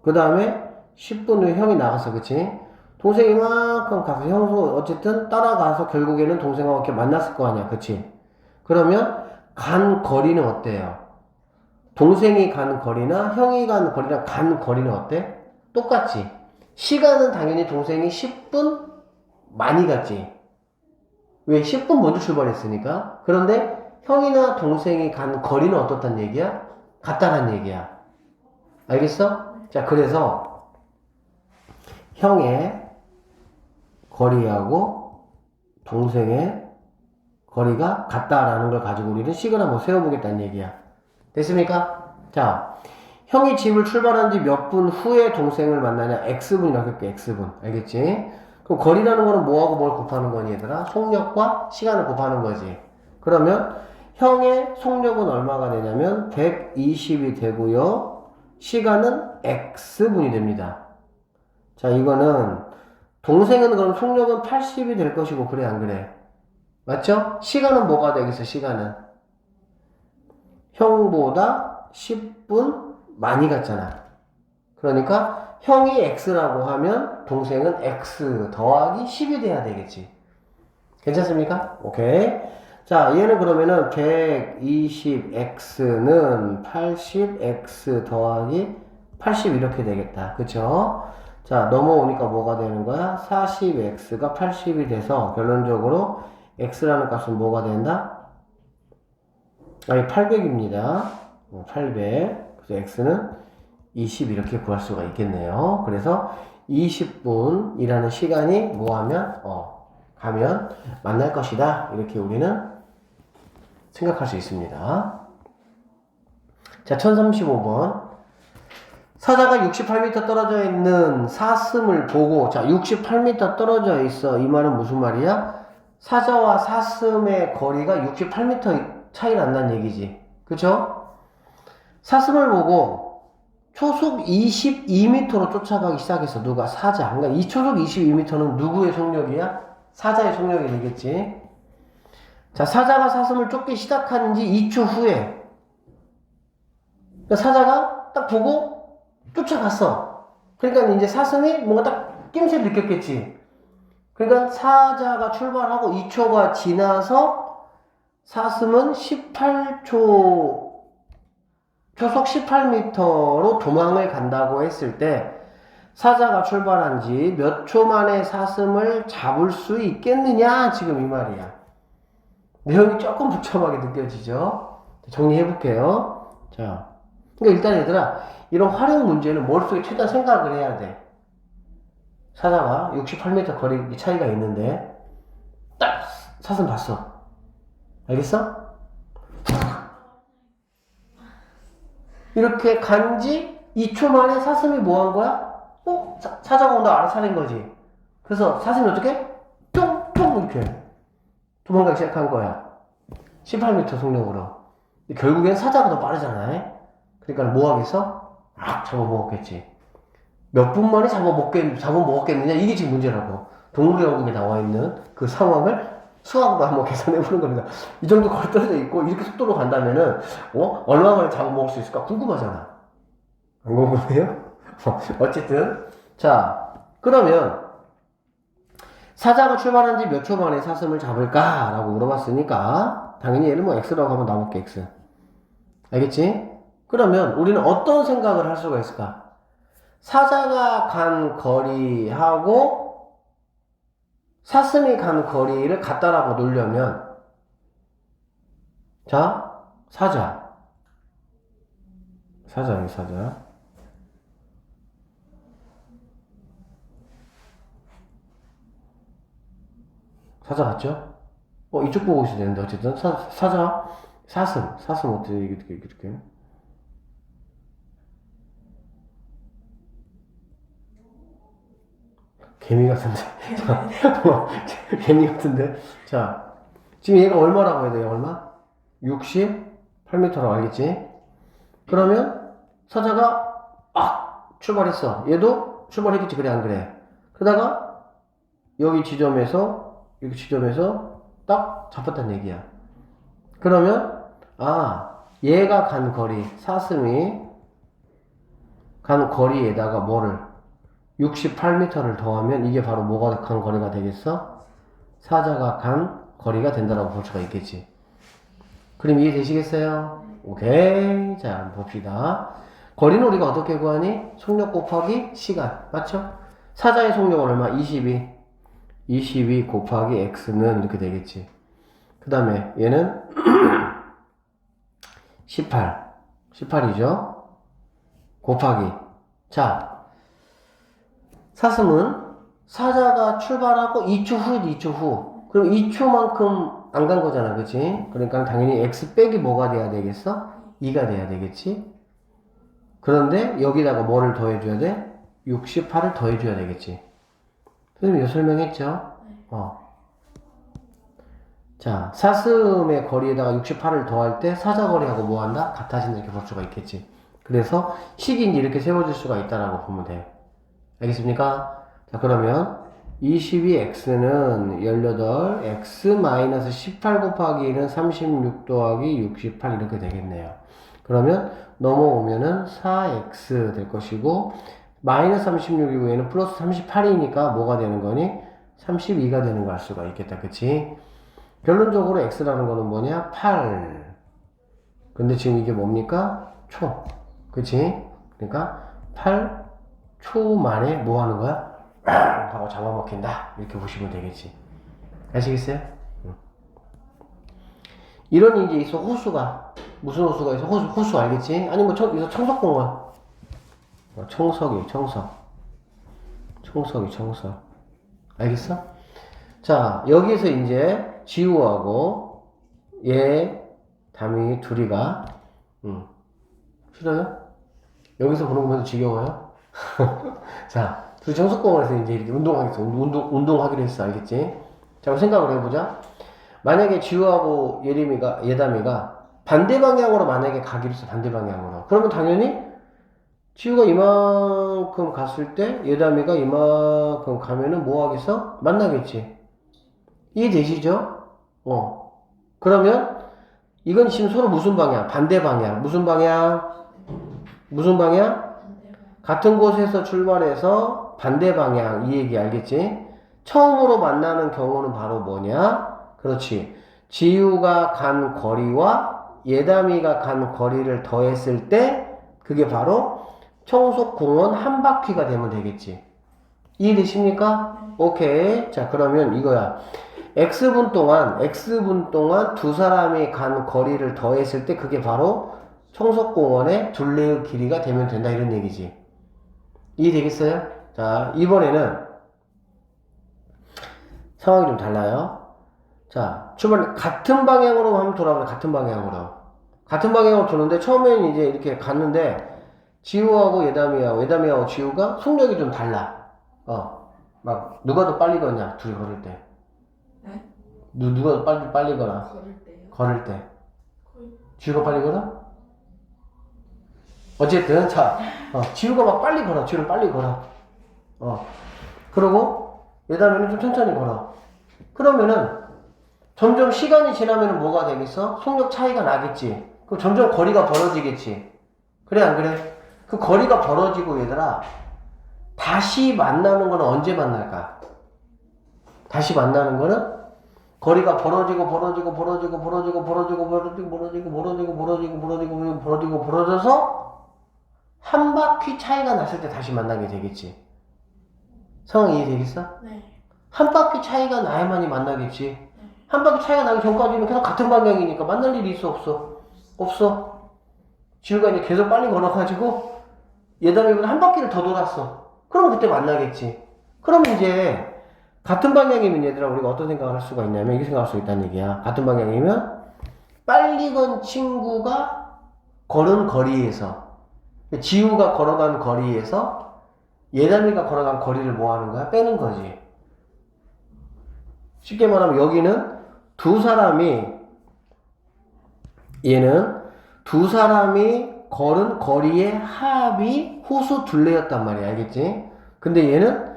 그 다음에 10분 후에 형이 나갔어. 그치? 동생이 이만큼 가서 형도 어쨌든 따라가서 결국에는 동생하고 이렇게 만났을 거 아니야. 그치? 그러면 간 거리는 어때요? 동생이 간 거리나 형이 간 거리랑 간 거리는 어때? 똑같지? 시간은 당연히 동생이 10분 많이 갔지. 왜? 10분 먼저 출발했으니까. 그런데 형이나 동생이 간 거리는 어떻단 얘기야? 같다란 얘기야. 알겠어? 자, 그래서 형의 거리하고 동생의 거리가 같다라는 걸 가지고 우리는 식을 한번 세워보겠다는 얘기야. 됐습니까? 자, 형이 집을 출발한 뒤 몇 분 후에 동생을 만나냐? X분이라고 할게. X분. 알겠지? 그럼 거리라는 거는 뭐하고 뭘 곱하는 거니 얘들아? 속력과 시간을 곱하는 거지. 그러면 형의 속력은 얼마가 되냐면 120이 되고요. 시간은 X분이 됩니다. 자, 이거는 동생은 그럼 속력은 80이 될 것이고 그래 안 그래? 맞죠? 시간은 뭐가 되겠어? 시간은 형보다 10분 많이 갔잖아. 그러니까 형이 X라고 하면 동생은 X 더하기 10이 돼야 되겠지. 괜찮습니까? 오케이. 자, 얘는 그러면은 120X는 80X 더하기 80 이렇게 되겠다. 그쵸? 자, 넘어오니까 뭐가 되는 거야? 40X가 80이 돼서 결론적으로 X라는 값은 뭐가 된다? 아니, 800입니다. 800. 그래서 X는 20 이렇게 구할 수가 있겠네요. 그래서 20분이라는 시간이 뭐 하면, 가면 만날 것이다. 이렇게 우리는 생각할 수 있습니다. 자, 1035번. 사자가 68m 떨어져 있는 사슴을 보고, 자, 68m 떨어져 있어. 이 말은 무슨 말이야? 사자와 사슴의 거리가 68m 차이 난다는 얘기지. 그쵸? 사슴을 보고 초속 22m로 쫓아가기 시작했어. 누가? 사자. 그러니까 이 초속 22m는 누구의 속력이야? 사자의 속력이 되겠지. 자, 사자가 사슴을 쫓기 시작한 지 2초 후에 그러니까 사자가 딱 보고 쫓아갔어. 그러니까 이제 사슴이 뭔가 딱 낌새를 느꼈겠지. 그러니까 사자가 출발하고 2초가 지나서 사슴은 18초 초속 18m로 도망을 간다고 했을 때 사자가 출발한 지 몇 초 만에 사슴을 잡을 수 있겠느냐 지금 이 말이야. 내용이 조금 복잡하게 느껴지죠? 정리해 볼게요. 자, 그러니까 일단 얘들아 이런 활용 문제는 머릿속에 최대한 생각을 해야 돼. 사자가 68m 거리 차이가 있는데 딱 사슴 봤어. 알겠어? 이렇게 간지 2초 만에 사슴이 뭐 한 거야? 사자가 온다 알아차린 거지. 그래서 사슴이 어떻게? 뿅뿅 이렇게 도망가기 시작한 거야. 18m 속력으로. 결국엔 사자가 더 빠르잖아. 그러니까 뭐 하겠어? 잡아먹었겠지. 몇 분 만에 잡아먹었겠느냐? 이게 지금 문제라고. 동물연구에 나와 있는 그 상황을 수학으로 한번 계산해 보는 겁니다. 이 정도 거리 떨어져 있고 이렇게 속도로 간다면은 얼마 만에 잡아먹을 수 있을까 궁금하잖아. 안 궁금해요? 어쨌든 자 그러면 사자가 출발한 지 몇 초 만에 사슴을 잡을까? 라고 물어봤으니까 당연히 얘는 뭐 X라고 하면 나올게. X. 알겠지? 그러면 우리는 어떤 생각을 할 수가 있을까? 사자가 간 거리하고 사슴이 간 거리를 갖다라고 놓으려면 자, 사자. 사자. 사자 같죠? 이쪽 보고 있어야 되는데, 어쨌든. 사자, 사슴 어떻게, 이렇게. 개미 같은데. 개미 같은데. 자, 지금 얘가 얼마라고 해야 돼요, 얼마? 68m라고 알겠지? 그러면, 사자가, 출발했어. 얘도 출발했겠지, 그래, 안 그래? 그러다가, 여기 지점에서 딱 잡았다는 얘기야. 그러면 얘가 간 거리, 사슴이 간 거리에다가 뭐를 68m를 더하면 이게 바로 뭐가 간 거리가 되겠어? 사자가 간 거리가 된다라고 볼 수가 있겠지. 그럼 이해되시겠어요? 오케이. 자, 한번 봅시다. 거리는 우리가 어떻게 구하니? 속력 곱하기 시간. 맞죠? 사자의 속력은 얼마? 22 곱하기 x는 이렇게 되겠지. 그 다음에 얘는 18이죠. 곱하기. 자, 사슴은 사자가 출발하고 2초 후. 그럼 2초만큼 안 간 거잖아, 그치? 그러니까 당연히 x 빼기 뭐가 돼야 되겠어? 2가 돼야 되겠지? 그런데 여기다가 뭐를 더해줘야 돼? 68을 더해줘야 되겠지. 선생님 이거 설명했죠? 자, 사슴의 거리에다가 68을 더할 때 사자 거리하고 뭐 한다? 같아진다 이렇게 볼 수가 있겠지. 그래서 식이 이렇게 세워질 수가 있다라고 보면 돼요. 알겠습니까? 자, 그러면 22x는 18, x-18 곱하기 1은 36 더하기 68 이렇게 되겠네요. 그러면 넘어오면은 4x 될 것이고 마이너스 36 이후에는 플러스 38이니까 뭐가 되는 거니? 32가 되는 걸 알 수가 있겠다. 그치? 결론적으로 x라는 거는 뭐냐? 8. 근데 지금 이게 뭡니까? 초. 그치? 그러니까 8초 만에 뭐 하는 거야? 하고 잡아먹힌다. 이렇게 보시면 되겠지. 아시겠어요? 이런 이제 있어. 호수가. 무슨 호수가 있어? 호수 알겠지? 아니 뭐 여기서 청석공원. 청석이. 알겠어? 자, 여기서 이제 지우하고 얘 담이 둘이가 싫어요? 여기서 보는 거면 지겨워요? 자, 둘이 청석공원에서 이제 이렇게 운동하기로 했어. 알겠지? 자, 생각을 해보자. 만약에 지우하고 예담이가 반대 방향으로 만약에 가기로 했어. 반대 방향으로. 그러면 당연히 지우가 이만큼 갔을 때 예담이가 이만큼 가면은 뭐 하겠어? 만나겠지. 이해되시죠? 그러면 이건 지금 서로 무슨 방향? 반대 방향. 무슨 방향? 같은 곳에서 출발해서 반대 방향. 이 얘기 알겠지? 처음으로 만나는 경우는 바로 뭐냐? 그렇지. 지우가 간 거리와 예담이가 간 거리를 더했을 때 그게 바로 청속공원 한 바퀴가 되면 되겠지. 이해되십니까? 오케이. 자, 그러면 이거야. X분 동안 두 사람이 간 거리를 더했을 때 그게 바로 청석공원의 둘레의 길이가 되면 된다 이런 얘기지. 이해되겠어요? 자, 이번에는 상황이 좀 달라요. 자, 출발 같은 방향으로 한번 돌아보자. 같은 방향으로 도는데 처음에는 이제 이렇게 갔는데 지우하고 예담이하고 지우가 속력이 좀 달라. 막 누가 더 빨리 걷냐? 둘이 걸을 때. 네? 누가 더 빨리 걸어? 걸을 때. 지우가 빨리 걸어? 어쨌든 자, 지우가 막 빨리 걸어. 지우는 빨리 걸어. 그러고 예담이는 좀 천천히 걸어. 그러면은 점점 시간이 지나면은 뭐가 되겠어? 속력 차이가 나겠지. 그럼 점점 거리가 벌어지겠지. 그래 안 그래? 그 거리가 벌어지고 얘들아 다시 만나는 거는 언제 만날까? 다시 만나는 거는 거리가 벌어져서 한 바퀴 차이가 났을 때 다시 만나게 되겠지. 상황 이해되겠어? 네. 한 바퀴 차이가 나야만이 만나겠지. 한 바퀴 차이가 나기 전까지는 계속 같은 방향이니까 만날 일이 있어, 없어? 없어. 지우가 이제 계속 빨리 걸어가지고 예담이보다 한 바퀴를 더 돌았어. 그럼 그때 만나겠지. 그럼 이제 같은 방향이면 얘들아 우리가 어떤 생각을 할 수가 있냐면 이렇게 생각할 수 있다는 얘기야. 같은 방향이면 빨리 건 친구가 걸은 거리에서 지우가 걸어간 거리에서 예담이가 걸어간 거리를 뭐 하는 거야? 빼는 거지. 쉽게 말하면 여기는 두 사람이 얘는 두 사람이 걸은 거리의 합이 호수 둘레였단 말이야. 알겠지? 근데 얘는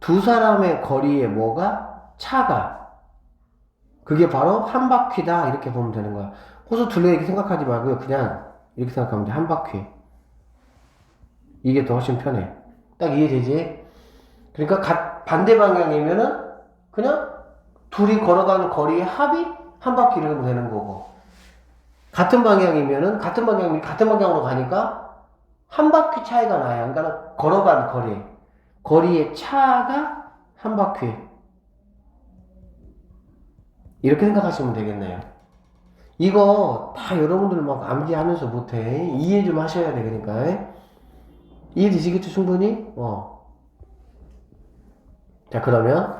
두 사람의 거리에 뭐가? 차가. 그게 바로 한 바퀴다. 이렇게 보면 되는 거야. 호수 둘레 이렇게 생각하지 말고요. 그냥 이렇게 생각하면 돼. 한 바퀴. 이게 더 훨씬 편해. 딱 이해되지? 그러니까 반대 방향이면은 그냥 둘이 걸어가는 거리의 합이 한 바퀴를 하면 되는 거고. 같은 방향이면은 같은 방향으로 가니까 한 바퀴 차이가 나요. 그러니까 걸어간 거리의 차가 한 바퀴. 이렇게 생각하시면 되겠네요. 이거 다 여러분들 막 암기하면서 못해. 이해 좀 하셔야 돼. 그러니까 이해되시겠죠? 충분히? 자, 그러면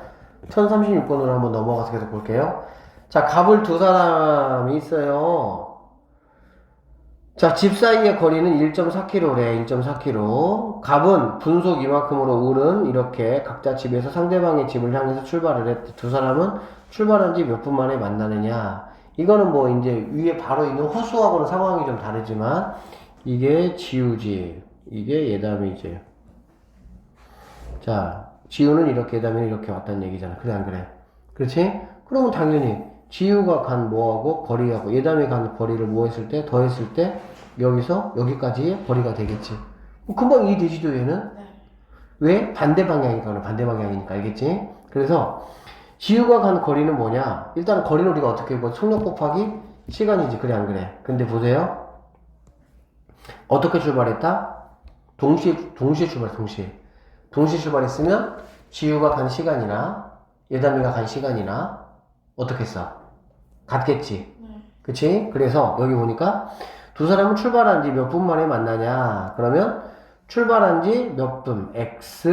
1036번으로 한번 넘어가서 계속 볼게요. 자, 갑을 두 사람이 있어요. 자, 집 사이의 거리는 1.4km래. 1.4km. 갑은 분속 이만큼으로 을은 이렇게 각자 집에서 상대방의 집을 향해서 출발을 했대. 두 사람은 출발한 지 몇 분 만에 만나느냐. 이거는 뭐 이제 위에 바로 있는 호수하고는 상황이 좀 다르지만 이게 지우지. 이게 예담이지. 자, 지우는 이렇게 예담이는 이렇게 왔다는 얘기잖아. 그래 안 그래? 그렇지? 그러면 당연히 지우가 간 뭐하고 거리하고 예담이 간 거리를 뭐 했을 때 더했을 때 여기서 여기까지의 거리가 되겠지. 금방 이해되시죠 얘는? 네. 왜? 반대 방향이니까 반대 방향이니까 알겠지? 그래서 지우가 간 거리는 뭐냐? 일단 거리는 우리가 어떻게 보 속력 곱하기 시간이지. 그래 안 그래? 근데 보세요. 어떻게 출발했다? 동시에 출발했으면 지우가 간 시간이나 예담이가 간 시간이나 어떻게 했어? 같겠지. 네. 그치? 그래서 여기 보니까 두 사람은 출발한 지 몇 분 만에 만나냐? 그러면 출발한 지 몇 분, x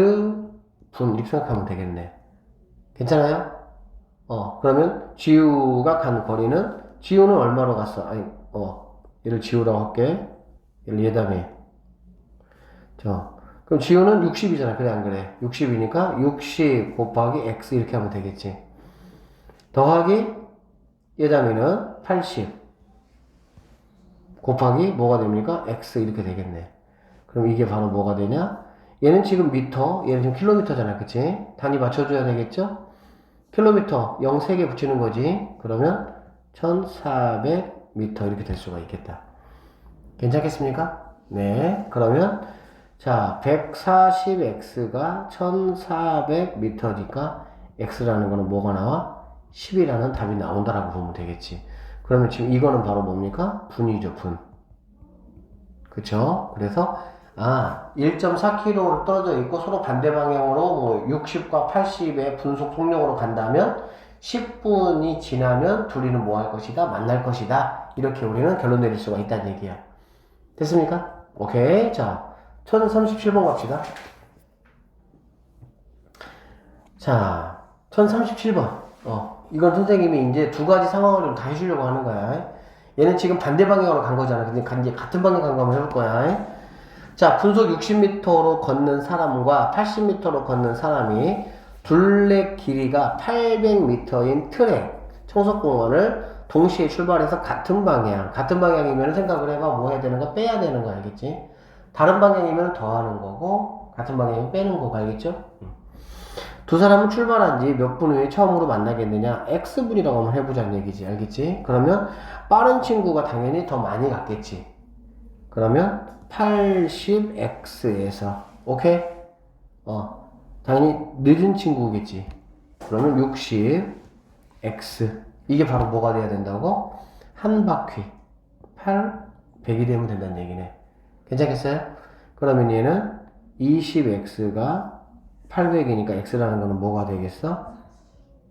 분 이렇게 생각하면 되겠네. 괜찮아요? 그러면 지우가 간 거리는 지우는 얼마로 갔어? 아니, 얘를 지우라고 할게. 얘를 예담해. 그럼 지우는 60이잖아. 그래 안 그래? 60이니까 60 곱하기 x 이렇게 하면 되겠지. 더하기 예담이는 80 곱하기 뭐가 됩니까? x 이렇게 되겠네. 그럼 이게 바로 뭐가 되냐? 얘는 지금 미터, 얘는 지금 킬로미터잖아. 그치? 단위 맞춰줘야 되겠죠? 킬로미터 0 3개 붙이는 거지. 그러면 1400m 이렇게 될 수가 있겠다. 괜찮겠습니까? 네. 그러면 자 140x가 1400m니까 x라는 거는 뭐가 나와? 10이라는 답이 나온다라고 보면 되겠지. 그러면 지금 이거는 바로 뭡니까? 분이죠, 분. 그쵸? 그래서 1.4km로 떨어져 있고 서로 반대 방향으로 뭐 60과 80의 분속 속력으로 간다면 10분이 지나면 둘이는 뭐 할 것이다? 만날 것이다. 이렇게 우리는 결론 내릴 수가 있다는 얘기야. 됐습니까? 오케이. 자, 1037번 갑시다. 자, 1037번. 이건 선생님이 이제 두 가지 상황을 좀 다 해주려고 하는 거야. 얘는 지금 반대 방향으로 간 거잖아. 근데 이제 같은 방향 간 거 한번 해볼 거야. 자, 분속 60m로 걷는 사람과 80m로 걷는 사람이 둘레 길이가 800m인 트랙, 청석공원을 동시에 출발해서 같은 방향이면 생각을 해봐. 뭐 해야 되는 거? 빼야 되는 거 알겠지? 다른 방향이면 더하는 거고, 같은 방향이면 빼는 거고, 알겠죠? 두 사람은 출발한 지 몇 분 후에 처음으로 만나겠느냐? X분이라고 한번 해보자는 얘기지. 알겠지? 그러면 빠른 친구가 당연히 더 많이 갔겠지. 그러면 80X에서 오케이? 당연히 늦은 친구겠지. 그러면 60X 이게 바로 뭐가 돼야 된다고? 한 바퀴 100이 되면 된다는 얘기네. 괜찮겠어요? 그러면 얘는 20x가 800이니까 x라는 거는 뭐가 되겠어?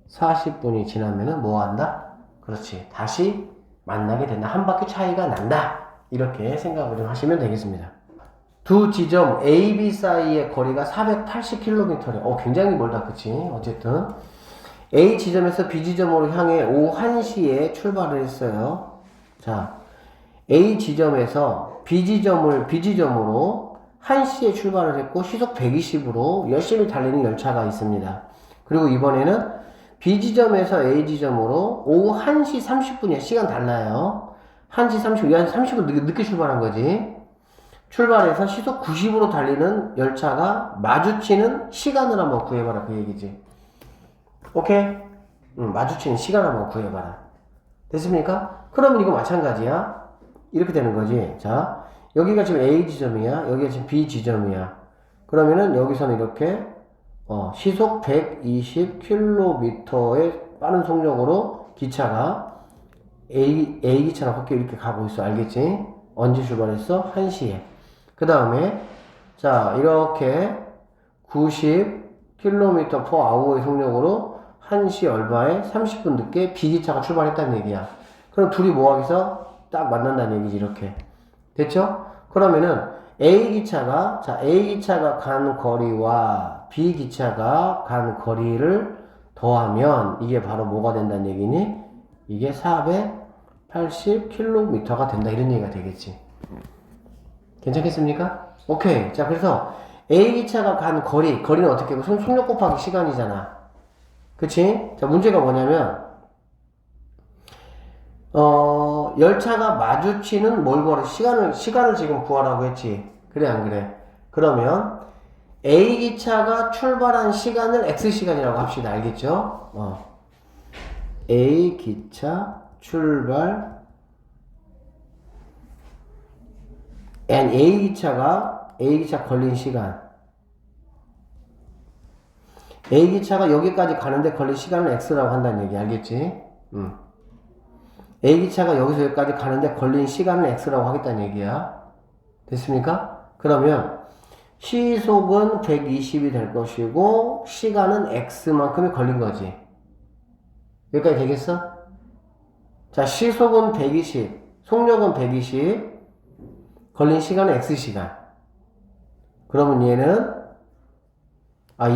40분이 지나면은 뭐 한다? 그렇지. 다시 만나게 된다. 한 바퀴 차이가 난다. 이렇게 생각을 좀 하시면 되겠습니다. 두 지점 A, B 사이의 거리가 480km래. 굉장히 멀다. 그치? 어쨌든 A 지점에서 B 지점으로 향해 오후 1시에 출발을 했어요. 자, A 지점에서 B 지점으로 1시에 출발을 했고 시속 120으로 열심히 달리는 열차가 있습니다. 그리고 이번에는 B 지점에서 A 지점으로 오후 1시 30분이야. 시간 달라요. 1시 30분, 한 30분 늦게 출발한 거지. 출발해서 시속 90으로 달리는 열차가 마주치는 시간을 한번 구해봐라. 그 얘기지. 오케이? 마주치는 시간 한번 구해봐라. 됐습니까? 그러면 이거 마찬가지야. 이렇게 되는 거지. 자, 여기가 지금 A 지점이야. 여기가 지금 B 지점이야. 그러면은 여기서는 이렇게 시속 120km의 빠른 속력으로 기차가 A 기차가 그렇게 이렇게 가고 있어. 알겠지? 언제 출발했어? 1시에. 그 다음에 자 이렇게 90km/h의 속력으로 1시 얼마에 30분 늦게 B 기차가 출발했다는 얘기야. 그럼 둘이 뭐 하겠어? 딱 만난다는 얘기지. 이렇게 됐죠? 그러면은 A 기차가 간 거리와 B 기차가 간 거리를 더하면 이게 바로 뭐가 된다는 얘기니? 이게 480km가 된다. 이런 얘기가 되겠지. 괜찮겠습니까? 오케이. 자, 그래서 A 기차가 간 거리는 어떻게 하고 속력 곱하기 시간이잖아. 그치? 자, 문제가 뭐냐면 열차가 마주치는 뭘 구하라? 시간을 지금 구하라고 했지. 그래, 안 그래? 그러면 A 기차가 출발한 시간을 X시간이라고 합시다. 알겠죠? A 기차 출발 and A 기차 걸린 시간. A 기차가 여기까지 가는데 걸린 시간을 X라고 한다는 얘기. 알겠지? A 기차가 여기서 여기까지 가는데 걸린 시간을 X라고 하겠다는 얘기야. 됐습니까? 그러면 시속은 120이 될 것이고 시간은 X만큼이 걸린 거지. 여기까지 되겠어? 자, 시속은 120, 속력은 120, 걸린 시간은 X시간. 그러면 얘는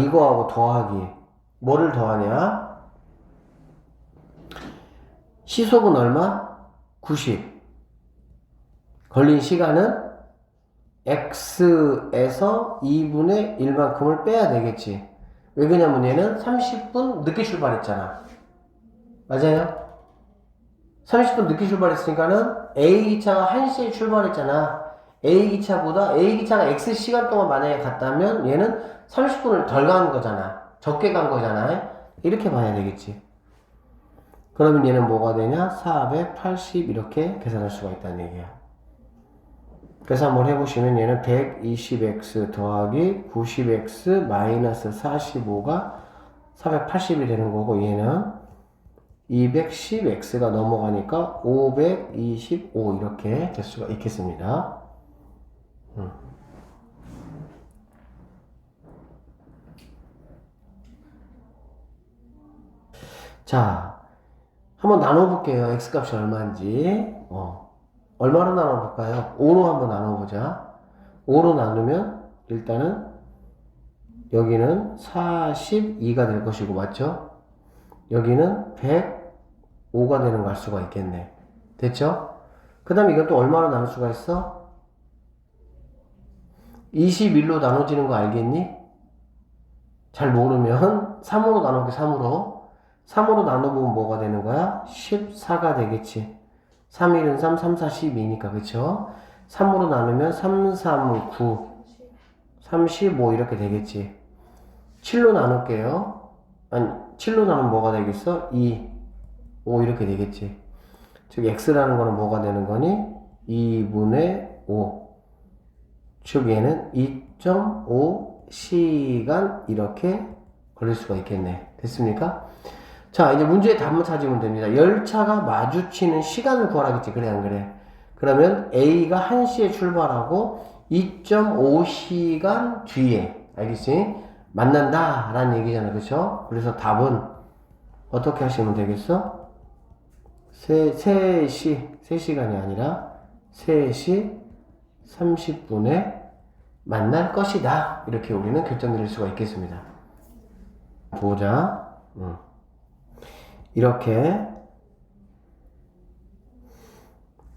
이거하고 더하기. 뭐를 더하냐? 시속은 얼마? 90. 걸린 시간은 X에서 2분의 1만큼을 빼야 되겠지. 왜 그러냐면 얘는 30분 늦게 출발했잖아. 맞아요? 30분 늦게 출발했으니까는 A기차가 1시에 출발했잖아. A기차가 X시간 동안 만약에 갔다면 얘는 30분을 덜 간 거잖아. 적게 간 거잖아. 이렇게 봐야 되겠지. 그러면 얘는 뭐가 되냐? 480 이렇게 계산할 수가 있다는 얘기야. 그래서 한번 해보시면 얘는 120x 더하기 90x 마이너스 45가 480이 되는 거고 얘는 210x가 넘어가니까 525 이렇게 될 수가 있겠습니다. 자, 한번 나눠볼게요. x값이 얼마인지. 얼마로 나눠볼까요? 5로 한번 나눠보자. 5로 나누면 일단은 여기는 42가 될 것이고 맞죠? 여기는 105가 되는 거 알 수가 있겠네. 됐죠? 그 다음에 이건 또 얼마로 나눌 수가 있어? 21로 나눠지는 거 알겠니? 잘 모르면 3으로 나누기 3으로 나눠보면 뭐가 되는 거야? 14가 되겠지. 3, 1은 3, 3, 4, 12니까, 그쵸? 3으로 나누면 3, 3, 9, 35 이렇게 되겠지. 7로 나눌게요. 7로 나누면 뭐가 되겠어? 2, 5 이렇게 되겠지. 즉, x라는 거는 뭐가 되는 거니? 2분의 5. 즉, 얘는 2.5 시간 이렇게 걸릴 수가 있겠네. 됐습니까? 자, 이제 문제의 답만 찾으면 됩니다. 열차가 마주치는 시간을 구하라겠지. 그래, 안 그래? 그러면 A가 1시에 출발하고 2.5시간 뒤에, 알겠지? 만난다 라는 얘기잖아, 그쵸? 그래서 답은 어떻게 하시면 되겠어? 3시간이 아니라 3시 30분에 만날 것이다. 이렇게 우리는 결정 내릴 수가 있겠습니다. 보자. 이렇게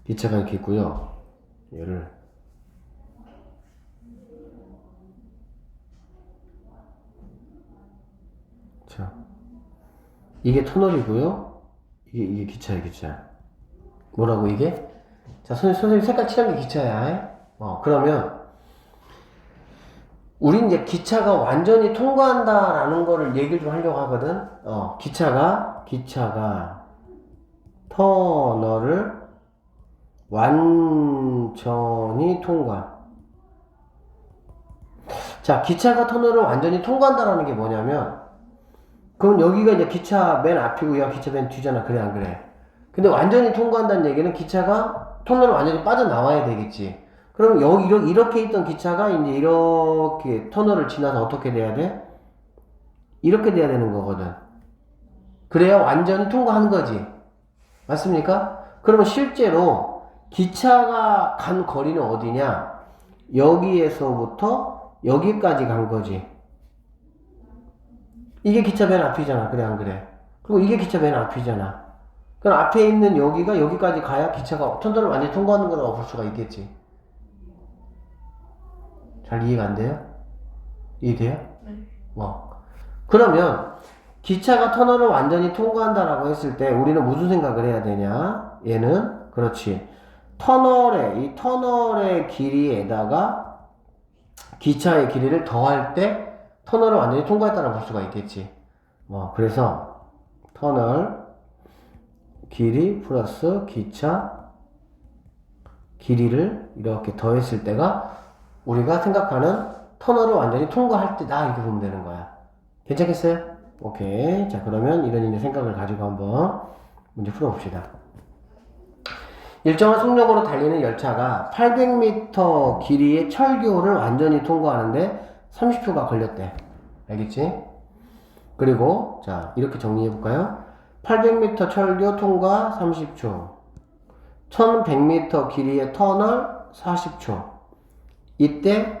기차가 이렇게 있고요. 얘를 자, 이게 터널이고요. 이게 기차야, 기차. 뭐라고 이게? 자, 선생님 색깔 칠한 게 기차야. 그러면 우린 이제 기차가 완전히 통과한다라는 거를 얘기를 좀 하려고 하거든. 기차가 터널을 완전히 통과. 자, 기차가 터널을 완전히 통과한다라는 게 뭐냐면, 그럼 여기가 이제 기차 맨 앞이고요. 기차 맨 뒤잖아. 그래, 안 그래? 근데 완전히 통과한다는 얘기는 기차가 터널을 완전히 빠져나와야 되겠지. 그럼 여기 이렇게 있던 기차가 이제 이렇게 터널을 지나서 어떻게 돼야 돼? 이렇게 돼야 되는 거거든. 그래야 완전히 통과한 거지. 맞습니까? 그러면 실제로 기차가 간 거리는 어디냐? 여기에서부터 여기까지 간 거지. 이게 기차 맨 앞이잖아. 그래, 안 그래? 그리고 이게 기차 맨 앞이잖아. 그럼 앞에 있는 여기가 여기까지 가야 기차가 터널을 완전히 통과하는 거라고 볼 수가 있겠지. 잘 이해가 안 돼요? 이해돼요? 네. 그러면 기차가 터널을 완전히 통과한다라고 했을 때 우리는 무슨 생각을 해야 되냐? 얘는 그렇지. 이 터널의 길이에다가 기차의 길이를 더할 때 터널을 완전히 통과했다라고 볼 수가 있겠지. 그래서 터널 길이 플러스 기차 길이를 이렇게 더했을 때가 우리가 생각하는 터널을 완전히 통과할 때다, 이렇게 보면 되는 거야. 괜찮겠어요? 오케이. 자, 그러면 이런 생각을 가지고 한번 문제 풀어봅시다. 일정한 속력으로 달리는 열차가 800m 길이의 철교를 완전히 통과하는데 30초가 걸렸대. 알겠지? 그리고 자, 이렇게 정리해 볼까요? 800m 철교 통과 30초, 1100m 길이의 터널 40초. 이때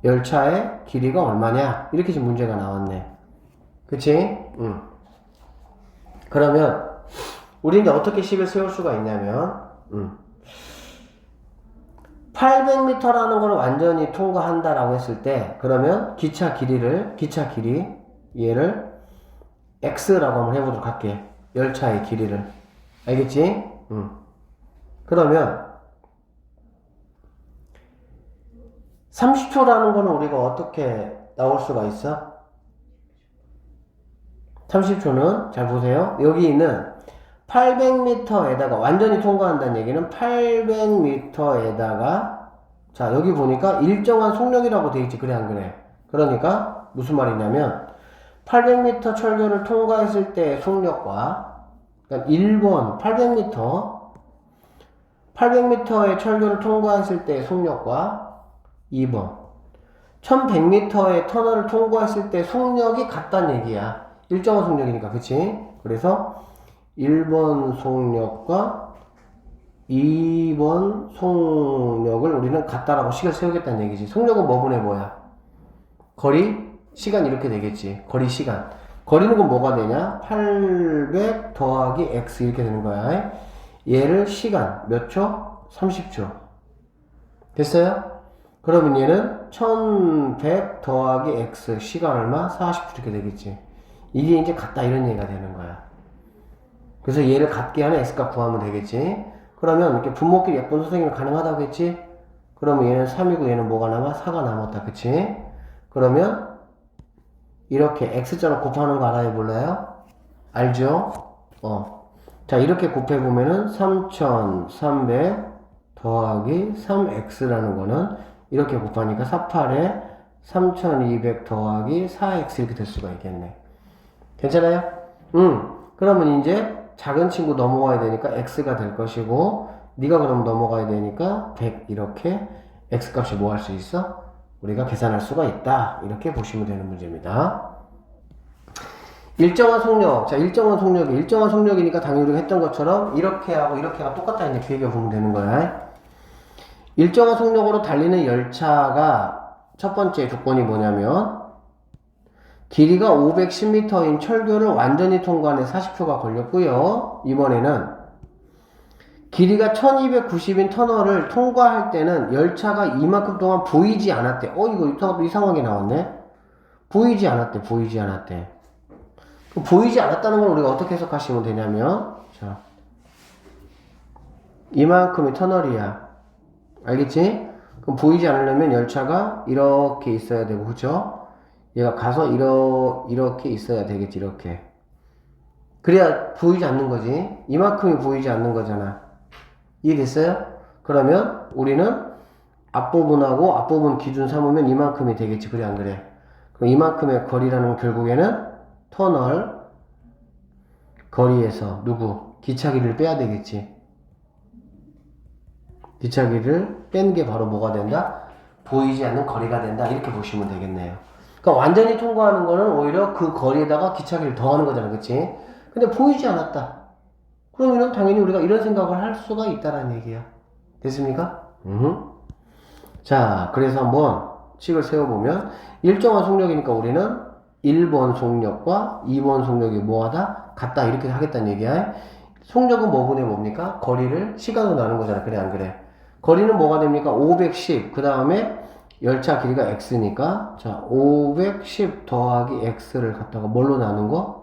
열차의 길이가 얼마냐? 이렇게 지금 문제가 나왔네. 그치? 그러면 우리 이제 어떻게 식을 세울 수가 있냐면 800m라는 걸 완전히 통과한다라고 했을 때, 그러면 기차 길이 얘를 x라고 한번 해보도록 할게. 열차의 길이를. 알겠지? 그러면 30초라는 거는 우리가 어떻게 나올 수가 있어? 30초는 잘 보세요. 여기 있는 800m에다가 완전히 통과한다는 얘기는 800m에다가 자, 여기 보니까 일정한 속력이라고 돼 있지. 그래, 안 그래? 그러니까 무슨 말이냐면 800m 철교를 통과했을 때 속력과, 그러니까 1번 800m의 철교를 통과했을 때 속력과 2번 1100m의 터널을 통과했을 때 속력이 같다는 얘기야. 일정한 속력이니까. 그치? 그래서 1번 속력과 2번 속력을 우리는 같다라고 식을 세우겠다는 얘기지. 속력은 뭐분의 뭐야? 거리, 시간 이렇게 되겠지. 거리, 시간. 거리는 건 뭐가 되냐? 800 더하기 x 이렇게 되는 거야. 얘를 시간 몇 초? 30초. 됐어요? 그러면 얘는 1100 더하기 x 시간 얼마? 40초 이렇게 되겠지. 이게 이제 같다 이런 얘기가 되는 거야. 그래서 얘를 같게 하는 x값 구하면 되겠지. 그러면 이렇게 분모끼리 예쁜 선생님이 가능하다고 했지? 그러면 얘는 3이고 얘는 뭐가 남아? 4가 남았다. 그치? 그러면 이렇게 x자로 곱하는 거 알아요? 몰라요? 알죠? 자, 이렇게 곱해보면은 3300 더하기 3x라는 거는 이렇게 곱하니까 48에 3200 더하기 4x 이렇게 될 수가 있겠네. 괜찮아요? 그러면 이제 작은 친구 넘어가야 되니까 x가 될 것이고, 네가 그럼 넘어가야 되니까 100 이렇게 x값이 뭐 할 수 있어? 우리가 계산할 수가 있다. 이렇게 보시면 되는 문제입니다. 일정한 속력. 자, 일정한 속력이니까 당연히 우리가 했던 것처럼 이렇게 하고 이렇게가 똑같다. 이제 그 얘기가 보면 되는 거야. 일정한 속력으로 달리는 열차가 첫 번째 조건이 뭐냐면 길이가 510m인 철교를 완전히 통과하는 40초가 걸렸고요. 이번에는 길이가 1290인 터널을 통과할 때는 열차가 이만큼 동안 보이지 않았대. 이거 이상하게 나왔네. 보이지 않았대. 보이지 않았다는 걸 우리가 어떻게 해석하시면 되냐면, 자, 이만큼이 터널이야. 알겠지? 그럼 보이지 않으려면 열차가 이렇게 있어야 되고, 그죠? 얘가 가서 이렇게 있어야 되겠지, 이렇게. 그래야 보이지 않는 거지. 이만큼이 보이지 않는 거잖아. 이해됐어요? 그러면 우리는 앞부분하고 앞부분 기준 삼으면 이만큼이 되겠지. 그래, 안 그래? 그럼 이만큼의 거리라는 건 결국에는 터널 거리에서 기차기를 빼야 되겠지. 기차기를 뺀 게 바로 뭐가 된다? 보이지 않는 거리가 된다. 이렇게 보시면 되겠네요. 그러니까 완전히 통과하는 거는 오히려 그 거리에다가 기차기를 더하는 거잖아. 그치? 근데 보이지 않았다. 그러면 당연히 우리가 이런 생각을 할 수가 있다라는 얘기야. 됐습니까? 자, 그래서 한번 식을 세워보면 일정한 속력이니까 우리는 1번 속력과 2번 속력이 뭐하다? 같다. 이렇게 하겠다는 얘기야. 속력은 뭐분의 뭡니까? 거리를 시간으로 나눈 거잖아. 그래, 안 그래? 거리는 뭐가 됩니까? 510. 그 다음에 열차 길이가 x니까 자, 510 더하기 x를 갖다가 뭘로 나눈 거?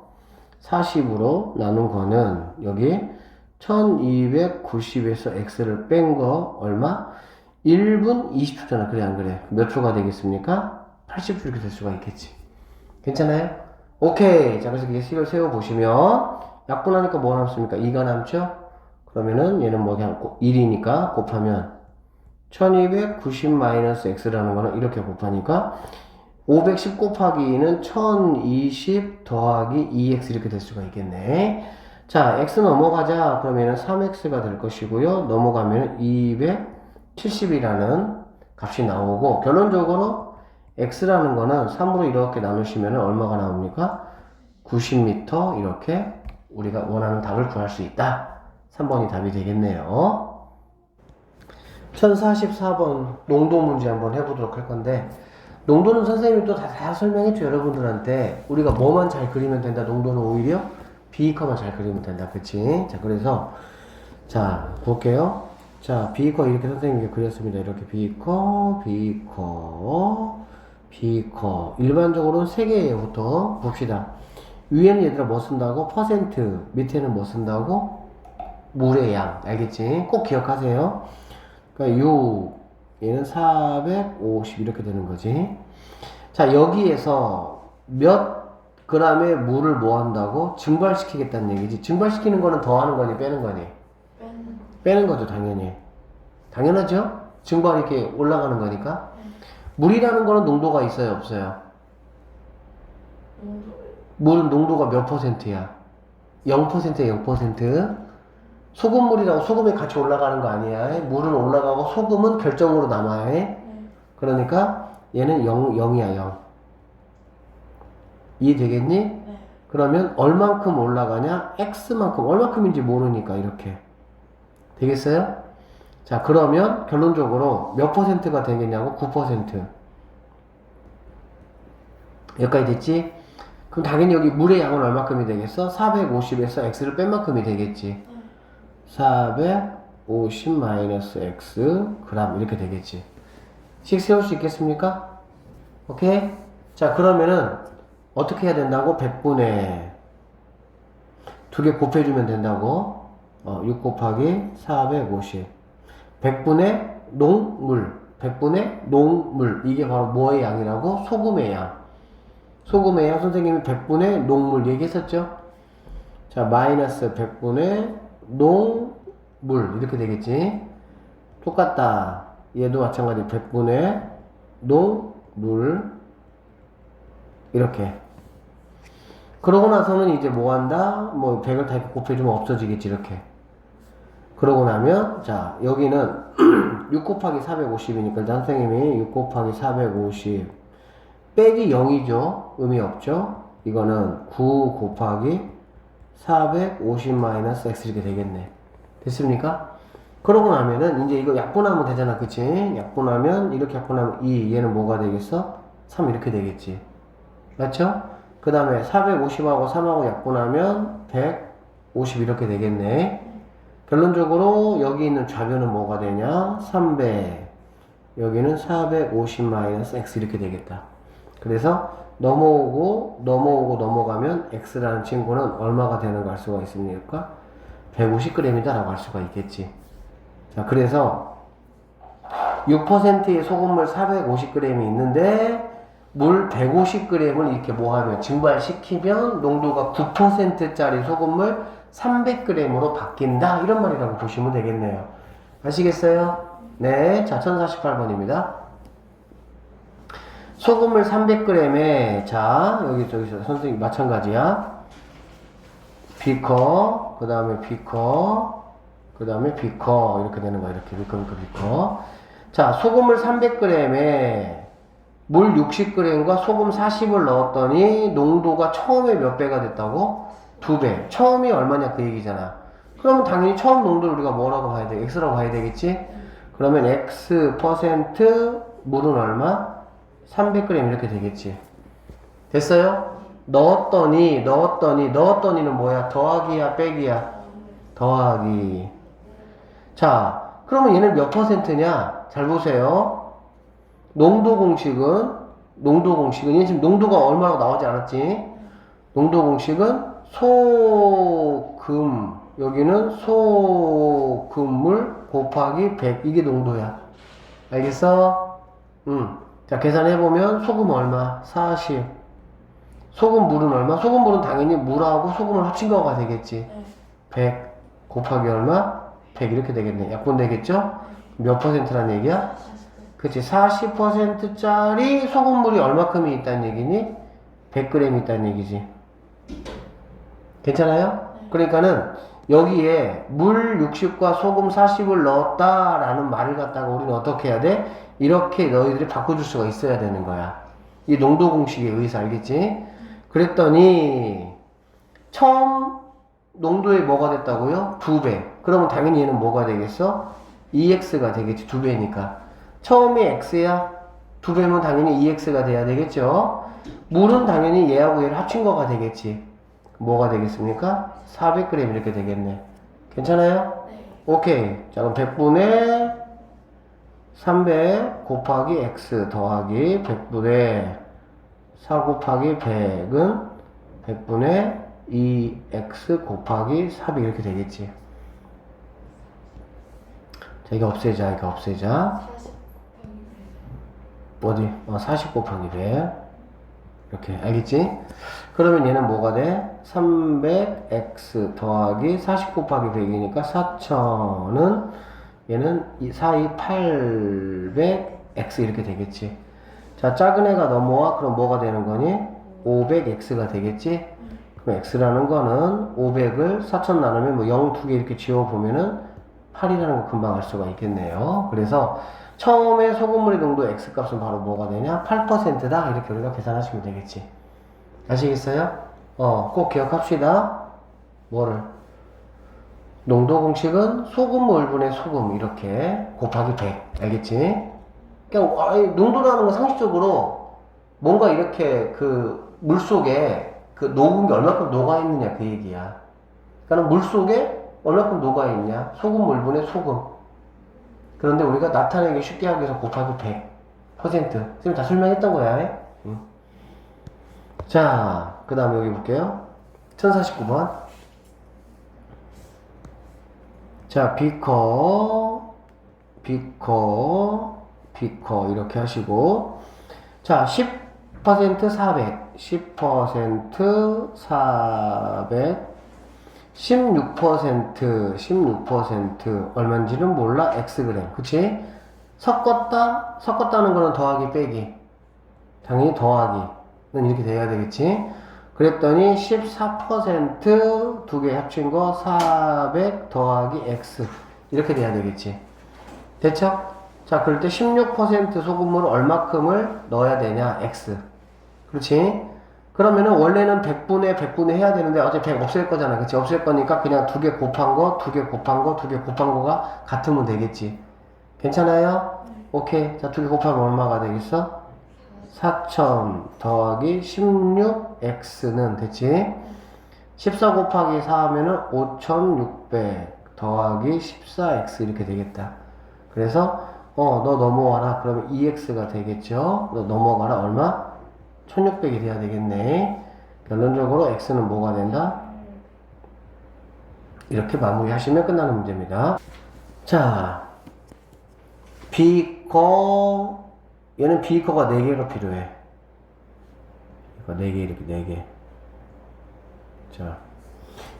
40으로 나눈 거는 여기 1290에서 x를 뺀 거 얼마? 1분 20초잖아. 그래, 안 그래? 몇 초가 되겠습니까? 80초 이렇게 될 수가 있겠지. 괜찮아요? 오케이. 자, 그래서 식을 세워보시면 약분하니까 뭐 남습니까? 2가 남죠? 그러면은 얘는 뭐 그냥 1이니까 곱하면 1290-x라는 거는 이렇게 곱하니까 510 곱하기 2는 1020 더하기 2x 이렇게 될 수가 있겠네. 자, x 넘어가자. 그러면은 3x가 될 것이고요. 넘어가면 270이라는 값이 나오고 결론적으로 x라는 거는 3으로 이렇게 나누시면 얼마가 나옵니까? 90m 이렇게 우리가 원하는 답을 구할 수 있다. 3번이 답이 되겠네요. 1044번 농도 문제 한번 해보도록 할 건데 농도는 선생님이 또 다 설명했죠. 여러분들한테 우리가 뭐만 잘 그리면 된다. 농도는 오히려 비커만 잘 그리면 된다. 그치? 자, 그래서 자 볼게요. 자, 비커 이렇게 선생님이 그렸습니다. 이렇게 비커 일반적으로는 3개예요. 보통 봅시다. 위에는 얘들아 뭐 쓴다고? 퍼센트. 밑에는 뭐 쓴다고? 물의 양. 알겠지? 꼭 기억하세요. 그러니까 얘는 450 이렇게 되는 거지. 자, 여기에서 몇 g의 물을 뭐 한다고? 증발시키겠다는 얘기지. 증발시키는 거는 더하는 거니 빼는 거니? 빼는 거죠, 당연히. 당연하죠? 증발이 이렇게 올라가는 거니까. 물이라는 거는 농도가 있어요, 없어요? 물은 농도가 몇 %야? 0%야, 0%. 소금물이라고 소금이 같이 올라가는 거 아니야. 물은 올라가고 소금은 결정으로 남아야. 그러니까 얘는 0이야, 0. 이해되겠니? 네. 그러면 얼만큼 올라가냐? x만큼. 얼만큼인지 모르니까 이렇게. 되겠어요? 자, 그러면 결론적으로 몇 %가 되겠냐고? 9%. 여기까지 됐지? 그럼 당연히 여기 물의 양은 얼마큼이 되겠어? 450에서 x를 뺀 만큼이 되겠지. 450-x 그램 이렇게 되겠지. 식 세울 수 있겠습니까? 오케이? 자, 그러면은 어떻게 해야 된다고? 100분의 2개 곱해주면 된다고. 6 곱하기 450 100분의 농물 100분의 농물 이게 바로 뭐의 양이라고? 소금의 양. 소금의 양 선생님이 100분의 농물 얘기했었죠? 자, 마이너스 100분의 농물 이렇게 되겠지. 똑같다. 얘도 마찬가지 100분의 농물 이렇게. 그러고 나서는 이제 뭐 한다? 뭐 100을 다 이렇게 곱해주면 없어지겠지. 이렇게. 그러고 나면, 자, 여기는 6 곱하기 450이니까 일단 선생님이 6 곱하기 450 빼기 0이죠. 의미 없죠. 이거는 9 곱하기 450 마이너스 x 이렇게 되겠네. 됐습니까? 그러고 나면은 이제 이거 약분하면 되잖아. 그치? 약분하면 이렇게 약분하면 2 얘는 뭐가 되겠어? 3 이렇게 되겠지. 맞죠? 그 다음에 450하고 3하고 약분하면 150 이렇게 되겠네. 결론적으로 여기 있는 좌변은 뭐가 되냐? 300. 여기는 450 마이너스 x 이렇게 되겠다. 그래서 넘어가면 x라는 친구는 얼마가 되는 걸 알 수가 있습니까? 150g이다 라고 할 수가 있겠지. 자, 그래서 6%의 소금물 450g이 있는데 물 150g을 이렇게 뭐하면 증발시키면 농도가 9%짜리 소금물 300g으로 바뀐다 이런 말이라고 보시면 되겠네요. 아시겠어요? 네, 자 1048번입니다. 소금물 300g에 자 여기서 선생님 마찬가지야. 비커 그 다음에 비커 그 다음에 비커 이렇게 되는 거야. 이렇게 비커. 자 소금물 300g에 물 60g과 소금 40을 넣었더니 농도가 처음에 몇 배가 됐다고? 2배. 처음이 얼마냐 그 얘기잖아. 그러면 당연히 처음 농도를 우리가 뭐라고 봐야 돼? x라고 봐야 되겠지? 그러면 x 퍼센트 물은 얼마? 300g 이렇게 되겠지. 됐어요? 넣었더니는 뭐야? 더하기야 빼기야? 더하기. 자 그러면 얘는 몇 퍼센트냐? 잘 보세요. 농도 공식은 얘 지금 농도가 얼마라고 나오지 않았지? 농도 공식은 소금 여기는 소금물 곱하기 100 이게 농도야. 알겠어? 자 계산해보면 소금 얼마? 40. 소금 물은 얼마? 소금 물은 당연히 물하고 소금을 합친 거가 되겠지. 100 곱하기 얼마? 100 이렇게 되겠네. 약분 되겠죠? 몇 퍼센트란 얘기야? 그치 40%짜리 소금물이 얼마큼이 있다는 얘기니? 100g 있다는 얘기지. 괜찮아요? 그러니까는 여기에 물 60과 소금 40을 넣었다라는 말을 갖다가 우리는 어떻게 해야 돼? 이렇게 너희들이 바꿔줄 수가 있어야 되는 거야. 이 농도 공식에 의해서 알겠지? 그랬더니 처음 농도에 뭐가 됐다고요? 2배. 그러면 당연히 얘는 뭐가 되겠어? 2x가 되겠지. 2배니까. 처음이 x야. 2배면 당연히 2x가 돼야 되겠죠. 물은 당연히 얘하고 얘를 합친 거가 되겠지. 뭐가 되겠습니까? 400g 이렇게 되겠네. 괜찮아요? 네. 오케이. 자 그럼 100분의 300 곱하기 x 더하기 100분의 4 곱하기 100은 100분의 2x 곱하기 400 이렇게 되겠지. 자 이거 없애자. 어디? 40 곱하기 100 이렇게 알겠지? 그러면 얘는 뭐가 돼? 300x 더하기 40 곱하기 100이니까 4000은 얘는 800x 이렇게 되겠지. 자 작은 애가 넘어와. 그럼 뭐가 되는 거니? 500x가 되겠지? 그럼 x라는 거는 500을 4000 나누면 뭐 0 2개 이렇게 지워보면은 8이라는 거 금방 알 수가 있겠네요. 그래서 처음에 소금물의 농도 x값은 바로 뭐가 되냐? 8%다. 이렇게 우리가 계산하시면 되겠지. 아시겠어요? 꼭 기억합시다. 뭐를? 농도 공식은 소금물분의 소금 이렇게 곱하기 100. 알겠지? 그냥 농도라는 건 상식적으로 뭔가 이렇게 그 물속에 그 녹은 게 얼마큼 녹아있느냐 그 얘기야. 그러니까 물속에 얼마큼 녹아있냐? 소금물분의 소금. 그런데 우리가 나타내기 쉽게 하기 위해서 곱하기 100%. 지금 다 설명했던 거야. 자, 그 다음에 여기 볼게요. 1049번. 자, 비커 이렇게 하시고. 자, 10% 400. 10% 400. 16% 얼마인지는 몰라. xg. 그치? 섞었다는 거는 더하기 빼기. 당연히 더하기는 이렇게 돼야 되겠지? 그랬더니 14% 두 개 합친 거 400 더하기 x. 이렇게 돼야 되겠지. 됐죠? 자, 그럴 때 16% 소금물을 얼마큼을 넣어야 되냐? X. 그렇지? 그러면은 원래는 100분의 해야 되는데 어차피 100 없앨 거잖아. 그치? 없앨 거니까 그냥 두 개 곱한 거, 두 개 곱한 거, 두 개 곱한 거가 같으면 되겠지. 괜찮아요? 오케이. 자, 두 개 곱하면 얼마가 되겠어? 4000 더하기 16x는 됐지? 14 곱하기 4 하면은 5600 더하기 14x 이렇게 되겠다. 그래서 너 넘어와라. 그러면 2x가 되겠죠? 너 넘어가라. 얼마? 1600이 돼야 되겠네. 결론적으로 x는 뭐가 된다? 이렇게 마무리하시면 끝나는 문제입니다. 자, 비커, 얘는 비커가 4개가 필요해. 이거 4개, 이렇게 4개. 자,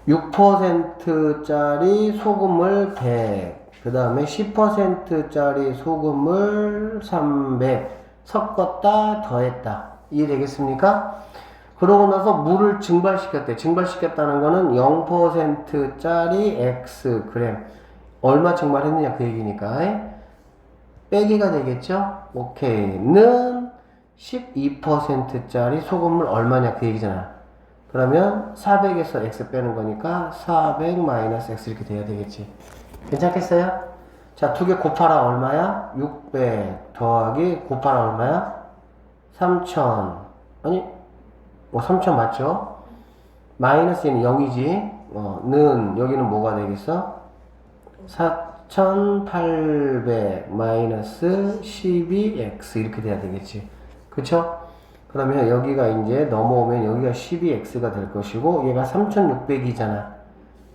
6%짜리 소금을 100, 그 다음에 10%짜리 소금을 300 섞었다, 더했다. 이해되겠습니까? 그러고 나서 물을 증발시켰대. 증발시켰다는 거는 0%짜리 x 그램. 얼마 증발했느냐 그 얘기니까. 빼기가 되겠죠? 오케이는 12%짜리 소금물 얼마냐 그 얘기잖아. 그러면 400에서 x 빼는 거니까 400 마이너스 x 이렇게 돼야 되겠지. 괜찮겠어요? 자, 두 개 곱하라 얼마야? 600 더하기 곱하라 얼마야? 3000. 아니 3000 맞죠? 마이너스는 0이지. 는 여기는 뭐가 되겠어? 4800 마이너스 12x 이렇게 돼야 되겠지. 그쵸? 그러면 여기가 이제 넘어오면 여기가 12x가 될 것이고 얘가 3600이잖아.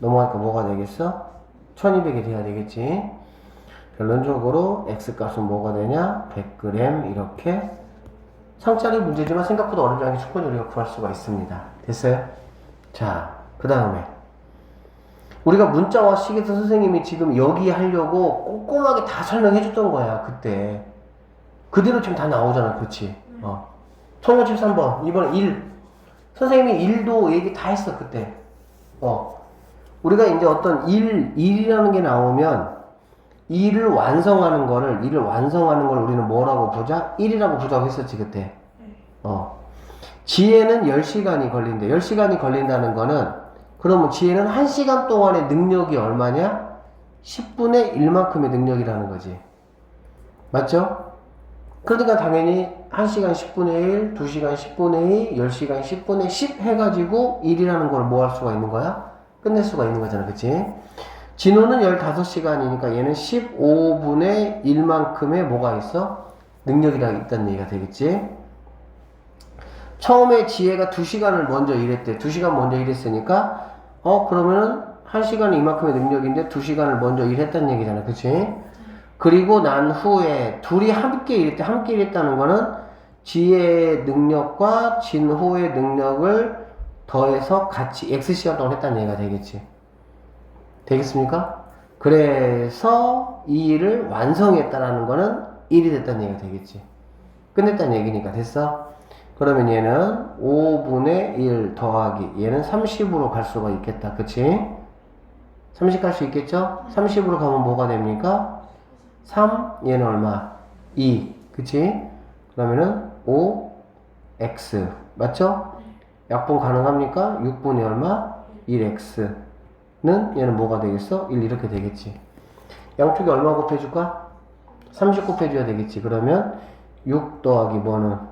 넘어가니까 뭐가 되겠어? 1200이 돼야 되겠지. 결론적으로 x 값은 뭐가 되냐? 100g 이렇게. 상짜리 문제지만 생각보다 어렵지 않게 충분히 우리가 구할 수가 있습니다. 됐어요? 자, 그 다음에 우리가 문자와 식에서 선생님이 지금 여기 하려고 꼼꼼하게 다 설명해 줬던 거야. 그때 그대로 지금 다 나오잖아. 그렇지? 1073번 이번에 1 선생님이 1도 얘기 다 했어. 그때 우리가 이제 어떤 1이라는 게 나오면 2를 완성하는 거를 우리는 뭐라고 보자? 1이라고 보자고 했었지 그때. 지혜는 10시간이 걸린대. 10시간이 걸린다는 거는 그러면 지혜는 1시간 동안의 능력이 얼마냐? 10분의 1만큼의 능력이라는 거지. 맞죠? 그러니까 당연히 1시간 10분의 1, 2시간 10분의 2, 10시간 10분의 10 해가지고 1이라는 걸 뭐 할 수가 있는 거야? 끝낼 수가 있는 거잖아. 그치? 진호는 15시간이니까 얘는 15분의 1만큼의 뭐가 있어? 능력이 있다는 얘기가 되겠지? 처음에 지혜가 2시간을 먼저 일했대. 2시간 먼저 일했으니까 그러면은 1시간은 이만큼의 능력인데 2시간을 먼저 일했다는 얘기잖아. 그치? 그리고 난 후에 둘이 함께 일했대. 함께 일했다는 거는 지혜의 능력과 진호의 능력을 더해서 같이 X시간 동안 했다는 얘기가 되겠지. 되겠습니까? 그래서 이 일을 완성했다라는 거는 1이 됐다는 얘기가 되겠지. 끝냈다는 얘기니까. 됐어? 그러면 얘는 5분의 1 더하기 얘는 30으로 갈 수가 있겠다. 그치? 30 갈 수 있겠죠? 30으로 가면 뭐가 됩니까? 3 얘는 얼마? 2 그치? 그러면은 5x 맞죠? 약분 가능합니까? 6분의 얼마? 1x는 얘는 뭐가 되겠어? 1 이렇게 되겠지. 양쪽에 얼마 곱해줄까? 30 곱해줘야 되겠지. 그러면 6 더하기 뭐는?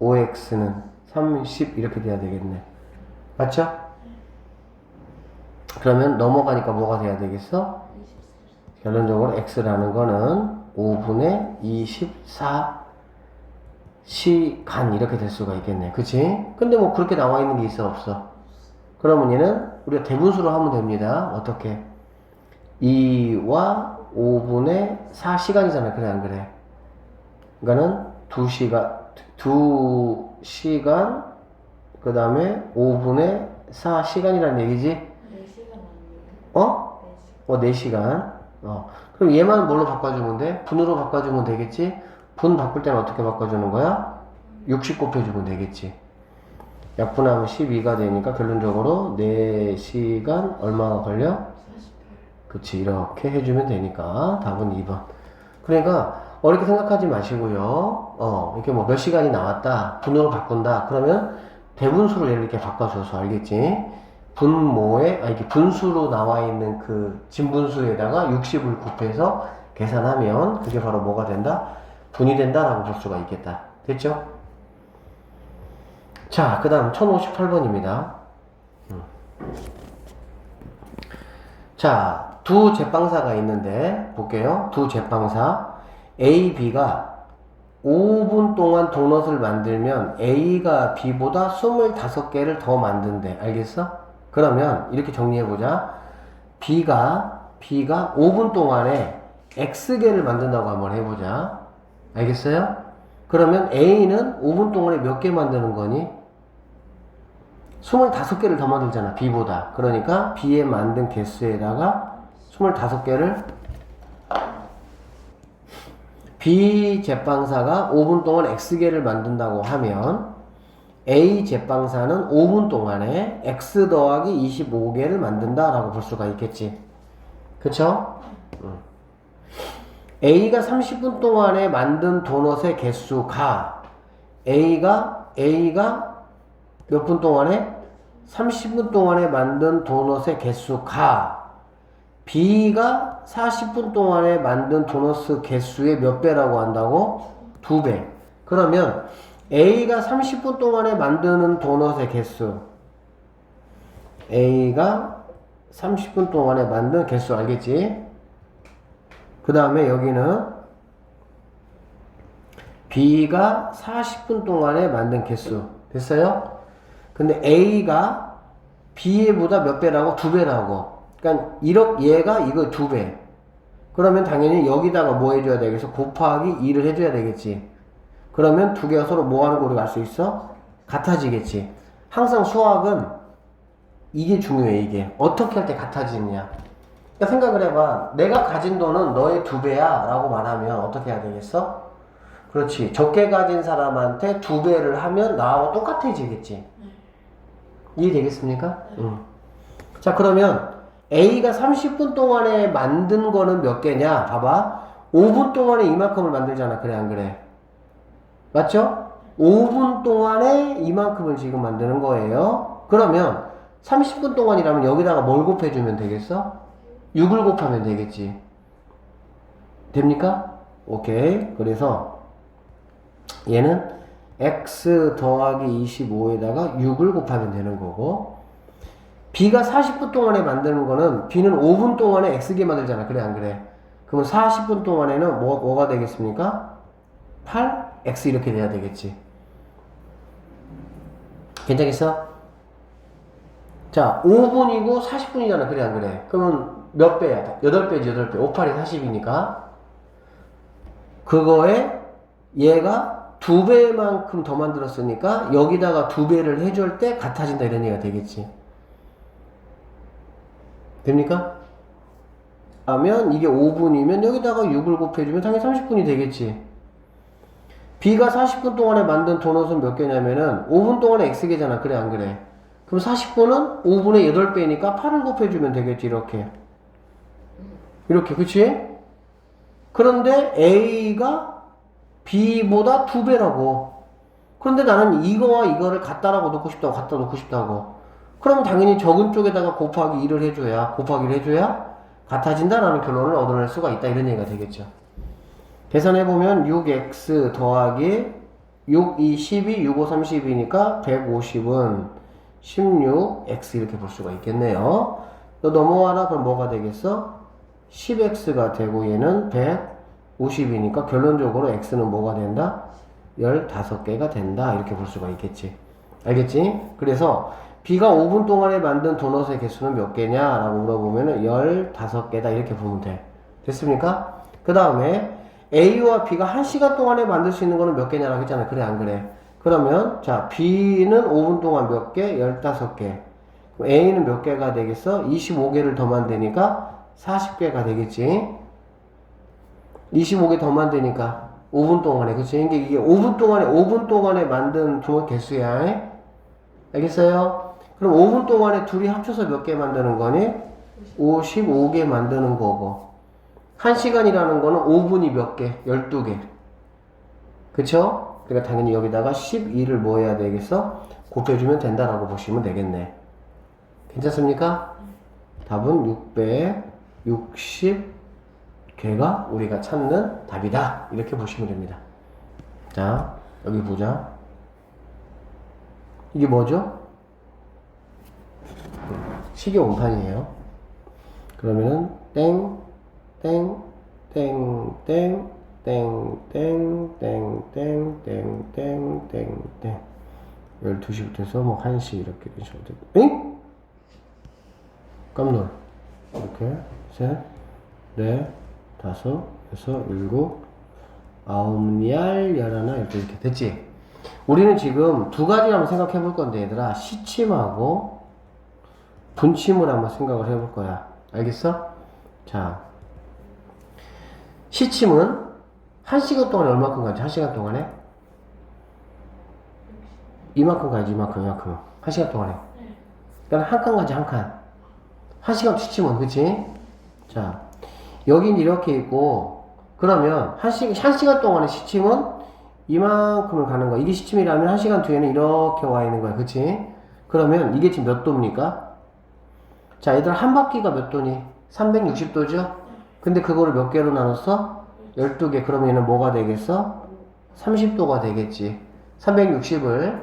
5x는 30 이렇게 돼야 되겠네. 맞죠? 그러면 넘어가니까 뭐가 돼야 되겠어? 결론적으로 x라는 거는 5분의 24 시간 이렇게 될 수가 있겠네. 그치? 근데 뭐 그렇게 나와 있는 게 있어 없어? 그러면 얘는 우리가 대분수로 하면 됩니다. 어떻게? 2와 5분의 4시간이잖아. 그래 안 그래? 그러니까는 2시간 그 다음에 5분의 4시간이라는 얘기지? 4시간 아니에요? 4시간. 그럼 얘만 뭘로 바꿔주면 돼? 분으로 바꿔주면 되겠지? 분 바꿀 때는 어떻게 바꿔주는 거야? 60 곱해주면 되겠지. 약분하면 12가 되니까 결론적으로 4시간 얼마가 걸려? 그치, 이렇게 해주면 되니까 답은 2번. 그러니까 어렵게 생각하지 마시고요. 이렇게 뭐 몇 시간이 나왔다, 분으로 바꾼다. 그러면 대분수를 이렇게 바꿔줘서 알겠지? 분모에, 이렇게 분수로 나와 있는 그 진분수에다가 60을 곱해서 계산하면 그게 바로 뭐가 된다? 분이 된다라고 볼 수가 있겠다. 됐죠? 자, 그 다음 1058번입니다. 자, 두 제빵사가 있는데 볼게요. 두 제빵사 A, B가 5분 동안 도넛을 만들면 A가 B보다 25개를 더 만든대. 알겠어? 그러면 이렇게 정리해보자. B가 5분 동안에 X개를 만든다고 한번 해보자. 알겠어요? 그러면 A는 5분 동안에 몇 개 만드는 거니? 25개를 더 만들잖아, B보다. 그러니까 B의 만든 개수에다가 25개를 B 제빵사가 5분 동안 X개를 만든다고 하면 A 제빵사는 5분 동안에 X 더하기 25개를 만든다라고 볼 수가 있겠지. 그쵸? A가 30분 동안에 만든 도넛의 개수가 A가 몇 분 동안에? 30분 동안에 만든 도넛의 개수가 B가 40분 동안에 만든 도넛 개수의 몇 배라고 한다고? 2배. 그러면 A가 30분 동안에 만드는 도넛의 개수, A가 30분 동안에 만든 개수 알겠지? 그 다음에 여기는 B가 40분 동안에 만든 개수. 됐어요? 근데 A가 B보다 몇 배라고? 2배라고. 그러니까 얘가 이거 2배. 그러면 당연히 여기다가 뭐 해줘야 되겠어? 곱하기 2를 해줘야 되겠지. 그러면 두 개가 서로 뭐 하는 거 우리가 알 수 있어? 같아지겠지. 항상 수학은 이게 중요해, 이게. 어떻게 할 때 같아지느냐. 그러니까 생각을 해봐. 내가 가진 돈은 너의 2배야 라고 말하면 어떻게 해야 되겠어? 그렇지. 적게 가진 사람한테 2배를 하면 나하고 똑같아지겠지. 이해되겠습니까? 응. 자, 그러면 A가 30분 동안에 만든 거는 몇 개냐? 봐봐. 5분 동안에 이만큼을 만들잖아. 그래, 안 그래? 맞죠? 5분 동안에 이만큼을 지금 만드는 거예요. 그러면 30분 동안이라면 여기다가 뭘 곱해주면 되겠어? 6을 곱하면 되겠지. 됩니까? 오케이. 그래서 얘는 x 더하기 25에다가 6을 곱하면 되는 거고, B가 40분 동안에 만드는 거는 B는 5분 동안에 X개 만들잖아. 그래, 안 그래? 그러면 40분 동안에는 뭐가 되겠습니까? 8, X 이렇게 돼야 되겠지. 괜찮겠어? 자, 5분이고 40분이잖아. 그래, 안 그래? 그러면 몇 배야? 8배지, 8배. 5, 8이 40이니까. 그거에 얘가 2배만큼 더 만들었으니까 여기다가 2배를 해줄 때 같아진다 이런 얘기가 되겠지. 됩니까? 하면 이게 5분이면 여기다가 6을 곱해주면 당연히 30분이 되겠지. B가 40분 동안에 만든 도넛은 몇 개냐면은 5분 동안에 X개잖아. 그래, 안 그래? 그럼 40분은 5분의 8배니까 8을 곱해주면 되겠지. 이렇게, 그치? 그런데 A가 B보다 2배라고. 그런데 나는 이거와 이거를 같다라고 놓고 싶다고, 갖다 놓고 싶다고. 그러면 당연히 적은 쪽에다가 곱하기 2를 해줘야, 곱하기를 해줘야 같아진다라는 결론을 얻어낼 수가 있다. 이런 얘기가 되겠죠. 계산해보면 6x 더하기 6, 2, 12, 6, 5, 30이니까 150은 16x 이렇게 볼 수가 있겠네요. 너 넘어와라. 그럼 뭐가 되겠어? 10x가 되고 얘는 150이니까 결론적으로 x는 뭐가 된다? 15개가 된다. 이렇게 볼 수가 있겠지. 알겠지? 그래서 B가 5분 동안에 만든 도넛의 개수는 몇 개냐? 라고 물어보면 15개다. 이렇게 보면 돼. 됐습니까? 그 다음에 A와 B가 1시간 동안에 만들 수 있는 거는 몇 개냐라고 했잖아. 그래, 안 그래? 그러면, 자, B는 5분 동안 몇 개? 15개. A는 몇 개가 되겠어? 25개를 더 만드니까 40개가 되겠지. 25개 더 만드니까 5분 동안에. 그치? 이게 5분 동안에 만든 도넛 개수야. 알겠어요? 그럼 5분 동안에 둘이 합쳐서 몇 개 만드는 거니? 55개 만드는 거고 1시간이라는 거는 5분이 몇 개? 12개. 그쵸? 그러니까 당연히 여기다가 12를 뭐 해야 되겠어? 곱해주면 된다라고 보시면 되겠네. 괜찮습니까? 답은 660개가 우리가 찾는 답이다. 이렇게 보시면 됩니다. 자, 여기 보자. 이게 뭐죠? 시계 온판이에요. 그러면은 땡, 땡, 땡, 땡, 땡, 땡, 땡, 땡, 땡, 땡, 땡, 땡. 12시부터 해서 뭐 1시 이렇게 되셔도 되고. 응? 깜놀. 이렇게 셋, 넷, 다섯, 여섯, 일곱, 아홉, 열, 열하나, 이렇게 됐지? 우리는 지금 두 가지 한번 생각해 볼 건데 얘들아, 시침하고 분침을 한번 생각을 해볼 거야. 알겠어? 자, 시침은 1시간 동안에 얼마큼 가지? 1시간 동안에? 이만큼 가지, 이만큼. 1시간 동안에. 그러니까 한 칸 가지, 한 칸. 1시간 시침은, 그치? 자, 여긴 이렇게 있고, 그러면 1시간 동안의 시침은 이만큼을 가는 거야. 이게 시침이라면 1시간 뒤에는 이렇게 와 있는 거야. 그치? 그러면 이게 지금 몇 도입니까? 자, 얘들 한 바퀴가 몇 도니? 360도죠? 근데 그거를 몇 개로 나눴어? 12개. 그러면 얘는 뭐가 되겠어? 30도가 되겠지. 360을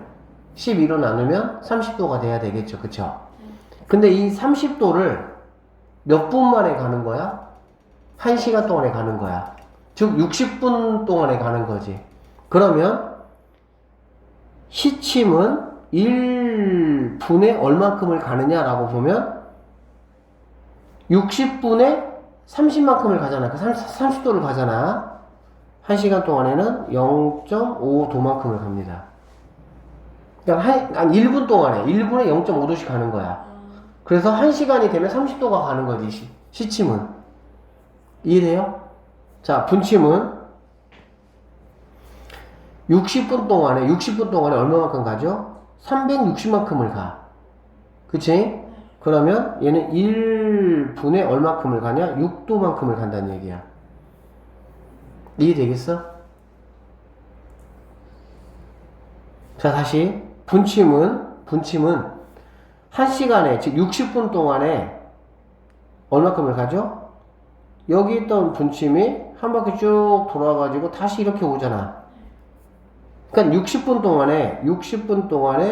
12로 나누면 30도가 돼야 되겠죠. 그쵸? 근데 이 30도를 몇 분 만에 가는 거야? 1시간 동안에 가는 거야. 즉 60분 동안에 가는 거지. 그러면 시침은 1분에 얼마큼을 가느냐라고 보면 60분에 30만큼을 가잖아. 30도를 가잖아. 1시간 동안에는 0.5도만큼을 갑니다. 그러니까 한 1분 동안에 1분에 0.5도씩 가는 거야. 그래서 1시간이 되면 30도가 가는 거지. 시침은. 이해돼요? 자, 분침은 60분 동안에 얼마만큼 가죠? 360만큼을 가. 그치? 그러면 얘는 1분에 얼마큼을 가냐? 6도만큼을 간다는 얘기야. 이해되겠어? 자, 다시. 분침은 1시간에, 즉 60분 동안에 얼마큼을 가죠? 여기 있던 분침이 한 바퀴 쭉 돌아가지고 다시 이렇게 오잖아. 그러니까 60분 동안에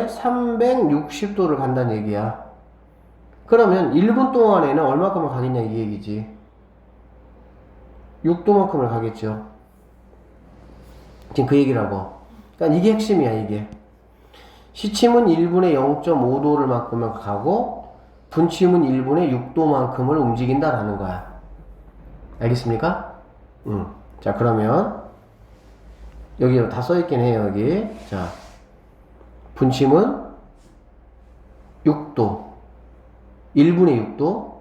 360도를 간다는 얘기야. 그러면 1분 동안에는 얼마큼을 가겠냐 이 얘기지. 6도만큼을 가겠죠. 지금 그 얘기라고. 그러니까 이게 핵심이야, 이게. 시침은 1분에 0.5도를 가고 분침은 1분에 6도만큼을 움직인다라는 거야. 알겠습니까? 자, 그러면 여기 다 써있긴 해요, 여기. 자, 분침은 6도. 1분에 6도.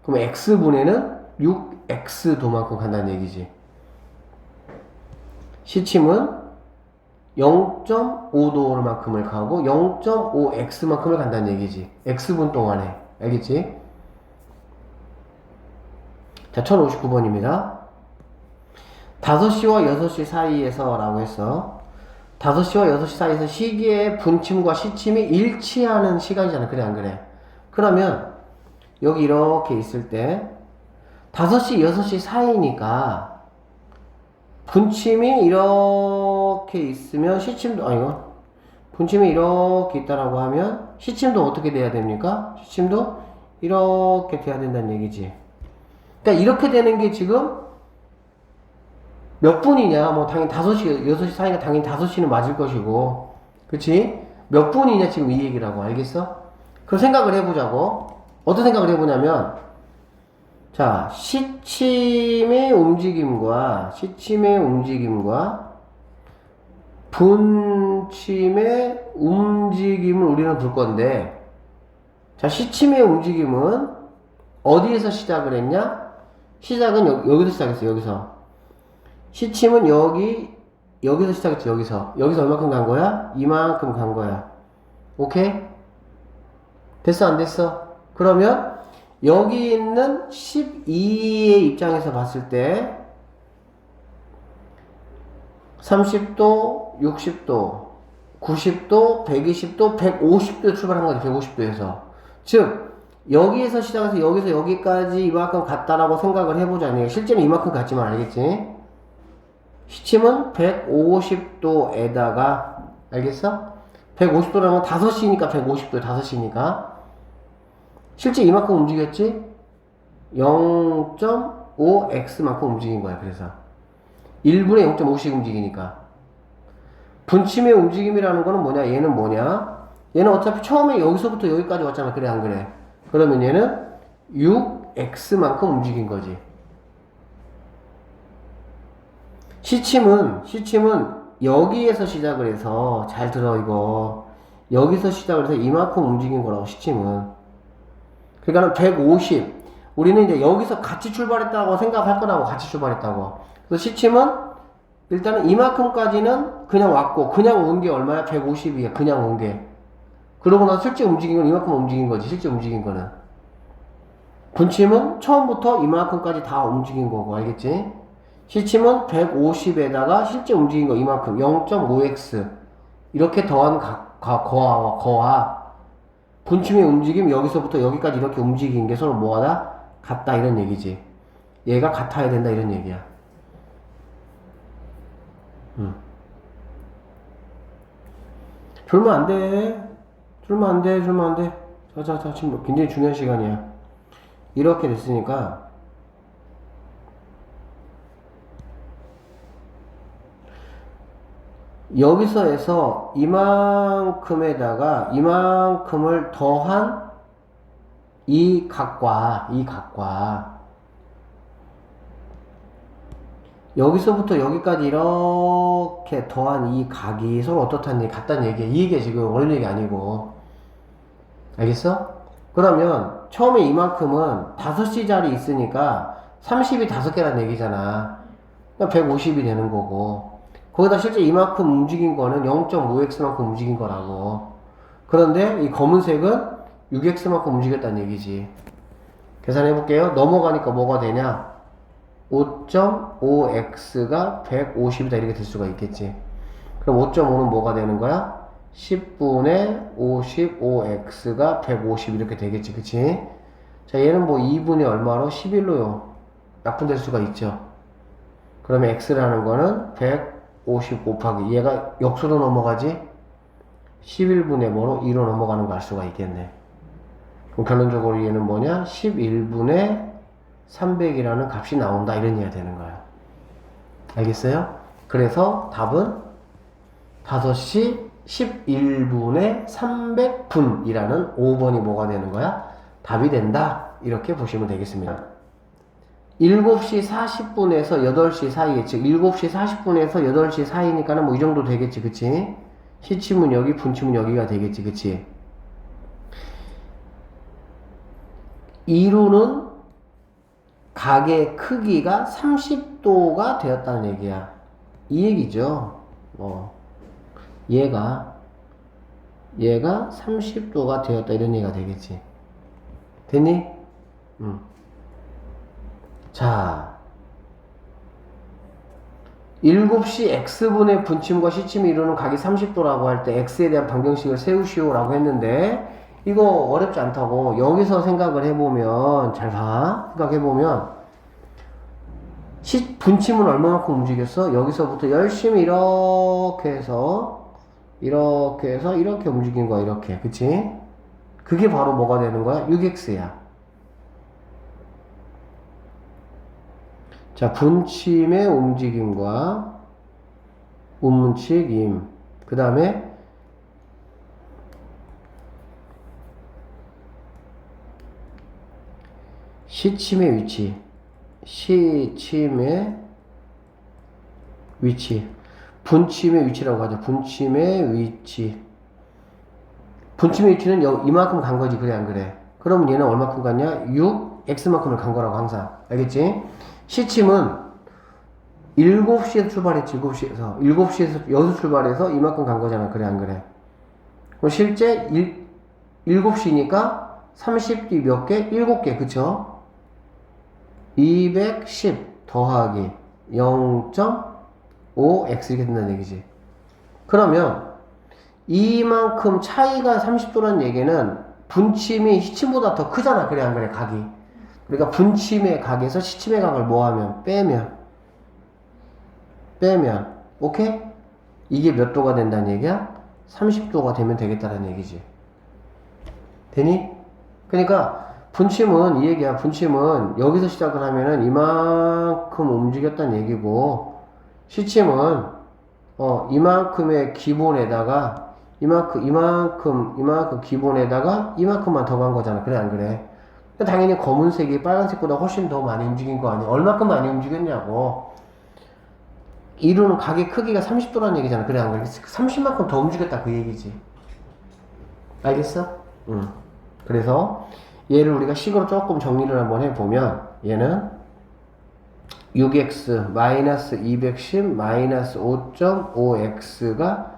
그럼 X분에는 6X도만큼 간다는 얘기지. 시침은 0.5도만큼을 가고 0.5X만큼을 간다는 얘기지. X분 동안에. 알겠지? 자, 1059번입니다. 5시와 6시 사이에서 라고 했어. 5시와 6시 사이에서 시계의 분침과 시침이 일치하는 시간이잖아. 그래, 안 그래? 그러면 여기 이렇게 있을 때 5시, 6시 사이니까 분침이 이렇게 있으면 시침도, 분침이 이렇게 있다라고 하면 시침도 어떻게 돼야 됩니까? 시침도 이렇게 돼야 된다는 얘기지. 그러니까 이렇게 되는 게 지금 몇 분이냐? 뭐 당연히 5시, 6시 사이가 당연히 5시는 맞을 것이고, 그치? 몇 분이냐 지금 이 얘기라고. 알겠어? 그럼 생각을 해보자고. 어떤 생각을 해보냐면, 자, 시침의 움직임과 분침의 움직임을 우리는 볼 건데, 자, 시침의 움직임은 어디에서 시작을 했냐? 시작은 여기서 시작했어, 여기서. 시침은 여기서 시작했지, 여기서. 여기서 얼마큼 간 거야? 이만큼 간 거야. 오케이? 됐어, 안 됐어? 그러면 여기 있는 12의 입장에서 봤을 때 30도, 60도, 90도, 120도, 150도에 출발한 거지. 150도에서. 즉 여기에서 시작해서 여기서 여기까지 이만큼 갔다라고 생각을 해보자니 실제는 이만큼 갔지만 알겠지? 시침은 150도에다가 알겠어? 150도라는 건 5시니까 150도에 5시니까 실제 이만큼 움직였지? 0.5x만큼 움직인 거야. 그래서 1분에 0.5씩 움직이니까 분침의 움직임이라는 거는 뭐냐? 얘는 뭐냐? 얘는 어차피 처음에 여기서부터 여기까지 왔잖아. 그래 안 그래? 그러면 얘는 6x만큼 움직인 거지. 시침은 여기에서 시작을 해서 잘 들어 이거 여기서 시작을 해서 이만큼 움직인 거라고. 시침은 그러니까는 150 우리는 이제 여기서 같이 출발했다고 생각할 거라고. 같이 출발했다고. 그래서 시침은 일단은 이만큼까지는 그냥 왔고 그냥 온 게 얼마야? 150이야. 그냥 온 게. 그러고 나서 실제 움직인 건 이만큼 움직인 거지. 실제 움직인 거는. 분침은 처음부터 이만큼까지 다 움직인 거고. 알겠지? 시침은 150에다가 실제 움직인 거 이만큼 0.5x 이렇게 더한 거와 분침의 움직임 여기서부터 여기까지 이렇게 움직인 게 서로 뭐하다? 같다 이런 얘기지. 얘가 같아야 된다 이런 얘기야. 졸면 안 돼. 졸면 안 돼. 자, 지금 굉장히 중요한 시간이야. 이렇게 됐으니까 여기서 해서 이만큼에다가 이만큼을 더한 이 각과 여기서부터 여기까지 이렇게 더한 이 각이 서로 어떻다는 얘기, 같다는 얘기야. 이게 지금 어려운 얘기 아니고. 알겠어? 그러면 처음에 이만큼은 5시 자리 있으니까 30이 5개란 얘기잖아. 그러니까 150이 되는 거고. 거기다 실제 이만큼 움직인 거는 0.5x만큼 움직인 거라고. 그런데 이 검은색은 6x만큼 움직였다는 얘기지. 계산해 볼게요. 넘어가니까 뭐가 되냐? 5.5x가 150이다 이렇게 될 수가 있겠지. 그럼 5.5는 뭐가 되는 거야? 10분의 55x가 150 이렇게 되겠지. 그치? 자, 얘는 뭐 2분의 얼마로? 11로요. 약분될 수가 있죠. 그러면 x라는 거는 150 곱하기 얘가 역수로 넘어가지? 11분의 뭐로? 2로 넘어가는 거 알 수가 있겠네. 그럼 결론적으로 얘는 뭐냐? 11분의 300이라는 값이 나온다 이런 얘기가 되는 거야. 알겠어요? 그래서 답은 5시 11분의 300분이라는 5번이 뭐가 되는 거야? 답이 된다. 이렇게 보시면 되겠습니다. 7시 40분에서 8시 사이에, 즉 7시 40분에서 8시 사이니까는 뭐 이 정도 되겠지. 그치? 시침은 여기, 분침은 여기가 되겠지. 그치? 이루는 각의 크기가 30도가 되었다는 얘기야. 이 얘기죠. 얘가 30도가 되었다 이런 얘기가 되겠지. 됐니? 자, 7시 x분의 분침과 시침이 이루는 각이 30도라고 할 때 x에 대한 방정식을 세우시오 라고 했는데 이거 어렵지 않다고. 여기서 생각을 해보면 잘 봐. 생각해보면 분침은 얼마만큼 움직였어? 여기서부터 열심히 이렇게 해서 이렇게 움직인 거야. 이렇게. 그치? 그게 바로 뭐가 되는 거야? 6x야. 자, 분침의 움직임과 움직임. 그 다음에 시침의 위치. 분침의 위치라고 하죠. 분침의 위치. 분침의 위치는 이만큼 간 거지. 그래 안 그래? 그럼 얘는 얼마큼 갔냐? 6x만큼을 간 거라고 항상. 알겠지? 시침은 7시에서 출발했지. 7시에서 여기서 출발해서 이만큼 간 거잖아. 그래 안 그래? 그럼 실제 7시니까 30D 몇 개? 7개. 그쵸? 210 더하기 0.5x 이렇게 된다는 얘기지. 그러면 이만큼 차이가 30도라는 얘기는 분침이 시침보다 더 크잖아. 그래 안 그래? 각이. 그러니까 분침의 각에서 시침의 각을 뭐하면? 빼면 오케이? 이게 몇 도가 된다는 얘기야? 30도가 되면 되겠다는 얘기지. 되니? 그러니까 분침은 이 얘기야. 분침은 여기서 시작을 하면은 이만큼 움직였다는 얘기고, 시침은 이만큼의 기본에다가 이만큼 기본에다가 이만큼만 더 간 거잖아. 그래 안 그래? 당연히 검은색이 빨간색보다 훨씬 더 많이 움직인 거 아니야? 얼마큼 많이 움직였냐고. 이루는 각의 크기가 30도라는 얘기잖아. 그래 안 그래? 30만큼 더 움직였다 그 얘기지. 알겠어? 응. 그래서 얘를 우리가 식으로 조금 정리를 한번 해보면, 얘는 6x 마이너스 210 마이너스 5.5x가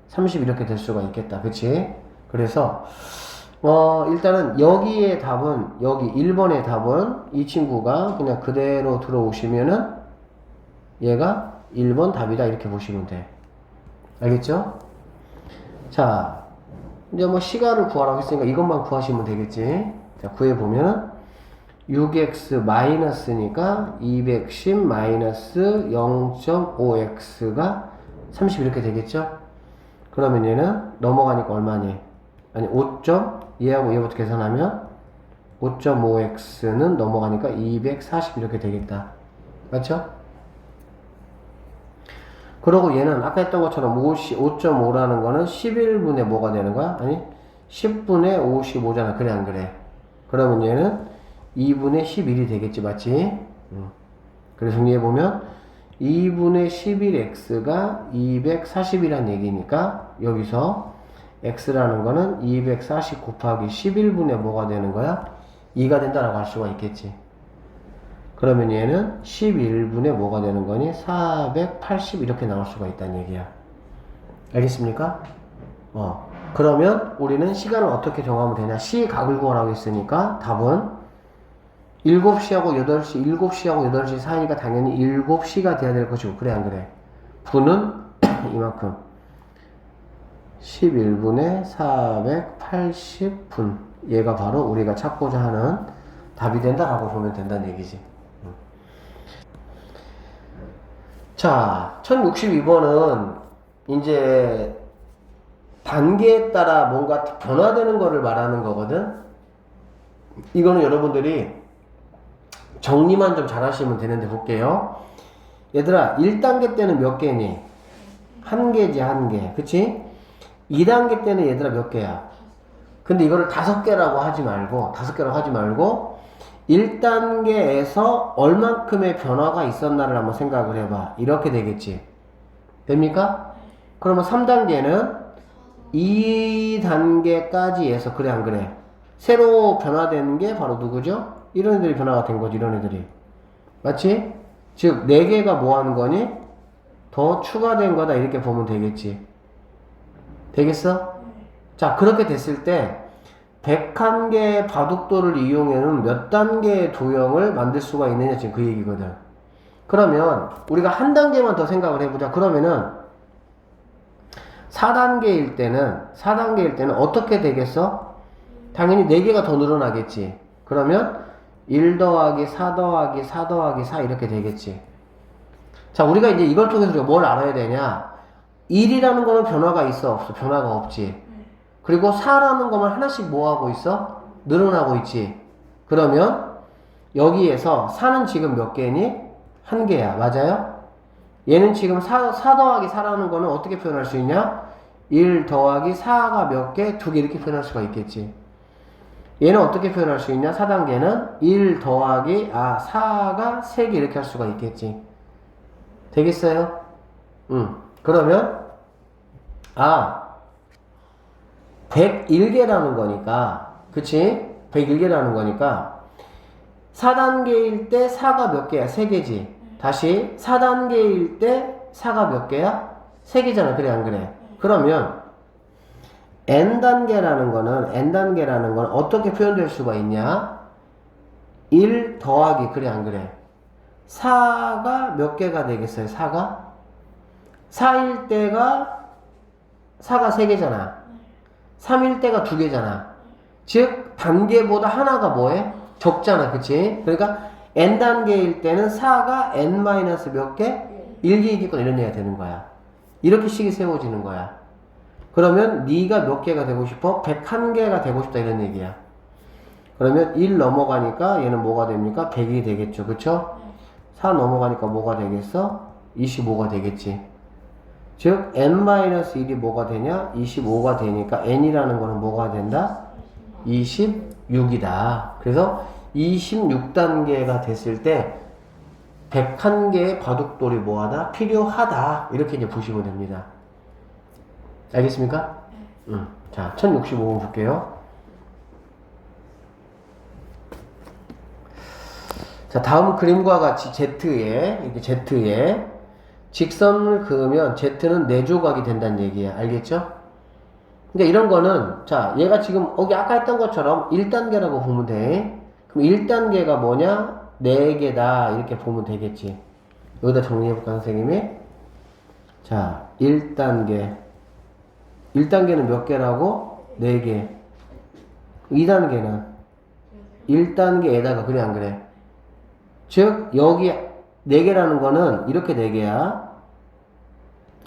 30 이렇게 될 수가 있겠다. 그치? 그래서 일단은 여기의 답은, 여기 1번의 답은 이 친구가 그냥 그대로 들어오시면은 얘가 1번 답이다 이렇게 보시면 돼. 알겠죠? 자, 이제 뭐 시가를 구하라고 했으니까 이것만 구하시면 되겠지. 자, 구해보면은 6x 마이너스니까 210 마이너스 0.5x가 30 이렇게 되겠죠? 그러면 얘는 넘어가니까 얼마니? 아니 5. 얘하고 얘부터 계산하면 5.5x는 넘어가니까 240 이렇게 되겠다. 맞죠? 그리고 얘는 아까 했던 것처럼 5.5라는 거는 11분의 뭐가 되는 거야? 아니 10분의 55잖아. 그래 안 그래? 그러면 얘는 2분의 11이 되겠지. 맞지? 그래서 정리해보면 2분의 11x가 240이란 얘기니까 여기서 x라는 거는 240 곱하기 11분의 뭐가 되는 거야? 2가 된다라고 할 수가 있겠지. 그러면 얘는 11분의 뭐가 되는 거니? 480 이렇게 나올 수가 있다는 얘기야. 알겠습니까? 그러면 우리는 시간을 어떻게 정하면 되냐? 시각을 구하라고 했으니까 답은 7시하고 8시, 7시하고 8시 사이니까 당연히 7시가 돼야 될 것이고, 그래 안 그래? 분은 이만큼 11분의 480분, 얘가 바로 우리가 찾고자 하는 답이 된다라고 보면 된다는 얘기지. 자, 1062번은 이제 단계에 따라 뭔가 변화되는 거를 말하는 거거든. 이거는 여러분들이 정리만 좀 잘 하시면 되는데 볼게요. 얘들아, 1단계 때는 몇 개니? 1개지, 1개. 그치? 2단계 때는 얘들아 몇 개야? 근데 이거를 5개라고 하지 말고 1단계에서 얼만큼의 변화가 있었나를 한번 생각을 해봐. 이렇게 되겠지. 됩니까? 그러면 3단계는 2단계까지 해서, 그래 안 그래? 새로 변화되는 게 바로 누구죠? 이런 애들이 변화가 된 거지. 이런 애들이. 맞지? 즉 4개가 뭐 하는 거니? 더 추가된 거다 이렇게 보면 되겠지. 되겠어? 자, 그렇게 됐을 때 101개의 바둑돌을 이용해는 몇 단계의 도형을 만들 수가 있느냐, 지금 그 얘기거든. 그러면 우리가 한 단계만 더 생각을 해보자. 그러면은 4단계일 때는 어떻게 되겠어? 당연히 4개가 더 늘어나겠지. 그러면 1 더하기 4 더하기 4 더하기 4 이렇게 되겠지. 자, 우리가 이제 이걸 통해서 우리가 뭘 알아야 되냐? 1이라는 거는 변화가 있어, 없어? 변화가 없지. 그리고 4라는 것만 하나씩 뭐 하고 있어? 늘어나고 있지. 그러면 여기에서 4는 지금 몇 개니? 1개야. 맞아요? 얘는 지금 4 더하기 4라는 거는 어떻게 표현할 수 있냐? 1 더하기 4가 몇 개? 2개 이렇게 표현할 수가 있겠지. 얘는 어떻게 표현할 수 있냐? 4단계는 1 더하기 4가 3개 이렇게 할 수가 있겠지. 되겠어요? 그러면 101개라는 거니까, 그치? 101개라는 거니까 4단계일 때 4가 몇 개야? 3개지. 다시 4단계일 때 4가 몇 개야? 3개잖아. 그래 안 그래? 그러면 n단계라는 건 어떻게 표현될 수가 있냐? 1 더하기, 그래 안 그래? 4가 몇 개가 되겠어요? 4가? 4일 때가 4가 3개잖아. 3일 때가 2개잖아. 즉 단계보다 하나가 뭐해? 적잖아. 그치? 그러니까 n단계일 때는 4가 n 마이너스 몇 개? 1개, 2개권 이런 얘기가 되는 거야. 이렇게 식이 세워지는 거야. 그러면 네가 몇 개가 되고 싶어? 101개가 되고 싶다 이런 얘기야. 그러면 1 넘어가니까 얘는 뭐가 됩니까? 100이 되겠죠. 그쵸? 4 넘어가니까 뭐가 되겠어? 25가 되겠지. 즉 n-1이 뭐가 되냐? 25가 되니까 n이라는 거는 뭐가 된다? 26이다. 그래서 26단계가 됐을 때 101개의 바둑돌이 뭐하다? 필요하다. 이렇게 이제 보시면 됩니다. 알겠습니까? 자, 1065번 볼게요. 자, 다음 그림과 같이 이렇게 Z에 직선을 그으면 Z는 4조각이 된다는 얘기야. 알겠죠? 그러니까 이런 거는, 자, 얘가 지금, 여기 아까 했던 것처럼 1단계라고 보면 돼. 그럼 1단계가 뭐냐? 4개다. 이렇게 보면 되겠지. 여기다 정리해볼까, 선생님이? 자, 1단계. 1단계는 몇 개라고? 4개. 2단계는? 1단계에다가, 그래, 안 그래? 즉, 여기 4개라는 거는 이렇게 4개야.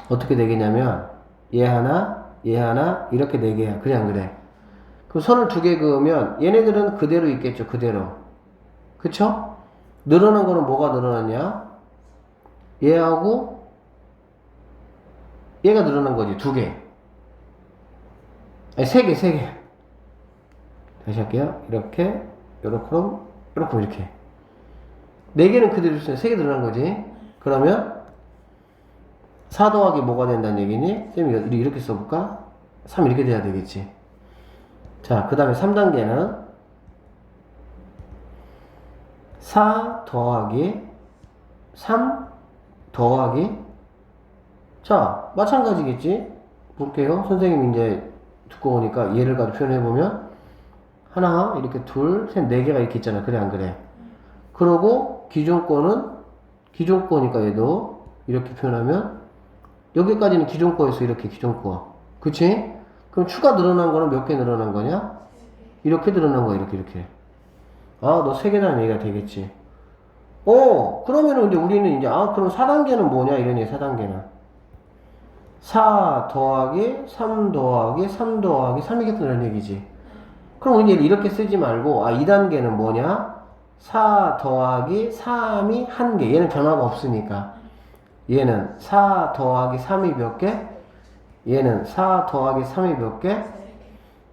어떻게 4개냐면, 얘 하나, 이렇게 4개야. 그래, 안 그래? 그럼 선을 2개 그으면 얘네들은 그대로 있겠죠, 그대로. 그쵸? 늘어난 거는 뭐가 늘어났냐? 얘하고 얘가 늘어난 거지, 2개. 아니, 3개. 다시 할게요. 이렇게, 이렇게. 4개는 그대로 있어요. 3개 늘어난 거지. 그러면 4 더하기 뭐가 된다는 얘기니? 쌤이 이렇게 써볼까? 3 이렇게 돼야 되겠지. 자, 그 다음에 3단계는 4 더하기 3 더하기, 자, 마찬가지겠지? 볼게요. 선생님이 이제 두꺼우니까 얘를 가지고 표현해보면 하나, 이렇게 둘, 셋, 4개가 이렇게 있잖아. 그래, 안 그래? 그러고 기존거니까 얘도 이렇게 표현하면 여기까지는 기존거였어. 이렇게 기존거. 그치? 그럼 추가 늘어난 거는 몇 개 늘어난 거냐? 이렇게 늘어난 거야. 이렇게. 아, 너 3개라는 얘기가 되겠지. 그러면은 이제 우리는 이제, 그럼 4단계는 뭐냐? 이런 얘기, 4단계는. 4 더하기 3 더하기 3 더하기 3이겠다. 이런 얘기지. 그럼 이제 이렇게 쓰지 말고, 2단계는 뭐냐? 4 더하기 3이 1개. 얘는 변화가 없으니까. 얘는 4 더하기 3이 몇 개? 얘는 4 더하기 3이 몇 개?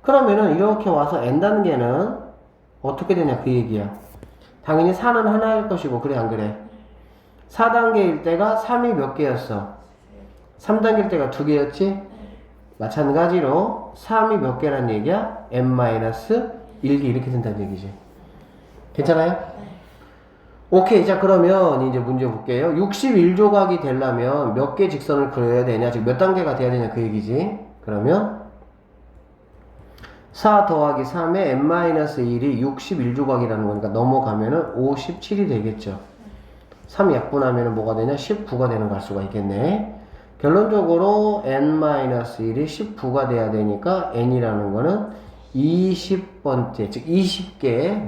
그러면은 이렇게 와서 n단계는 어떻게 되냐 그 얘기야. 당연히 4는 하나일 것이고, 그래 안 그래? 4단계일 때가 3이 몇 개였어? 3단계일 때가 2개였지? 마찬가지로 3이 몇 개란 얘기야? n-1개 이렇게 된다는 얘기지. 괜찮아요? 오케이. 자, 그러면 이제 문제 볼게요. 61조각이 되려면 몇 개 직선을 그려야 되냐? 즉 몇 단계가 돼야 되냐 그 얘기지. 그러면 4 더하기 3에 n-1이 61조각이라는 거니까 넘어가면은 57이 되겠죠. 3 약분하면은 뭐가 되냐? 19가 되는 갈 수가 있겠네. 결론적으로 n-1이 19가 돼야 되니까 n이라는 거는 20번째, 즉 20개의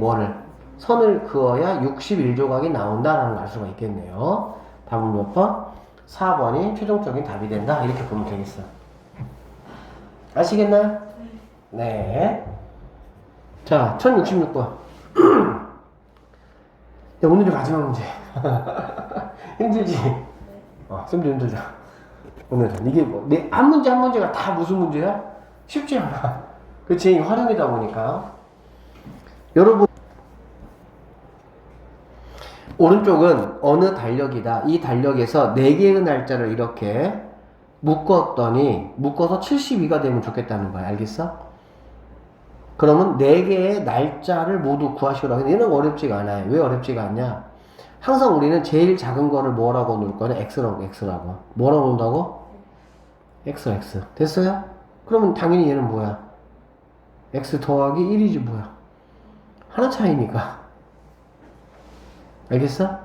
선을 그어야 61조각이 나온다라는 걸 알 수가 있겠네요. 답은 몇 번? 4번이 최종적인 답이 된다. 이렇게 보면 되겠어. 아시겠나요? 네. 자, 1066번. 오늘의 마지막 문제. 힘들지? 쌤도 힘들죠? 오늘은. 이게 한 문제 한 문제가 다 무슨 문제야? 쉽지 않아. 그치? 활용이다 보니까. 여러분, 오른쪽은 어느 달력이다. 이 달력에서 4개의 날짜를 이렇게 묶어서 72가 되면 좋겠다는 거야. 알겠어? 그러면 4개의 날짜를 모두 구하시라고 했는데 얘는 어렵지가 않아요. 왜 어렵지가 않냐? 항상 우리는 제일 작은 거를 뭐라고 놓을 거냐? X라고. 뭐라고 놓는다고? X. 됐어요? 그러면 당연히 얘는 뭐야? x 더하기 1이지 뭐야? 하나 차이니까. 알겠어?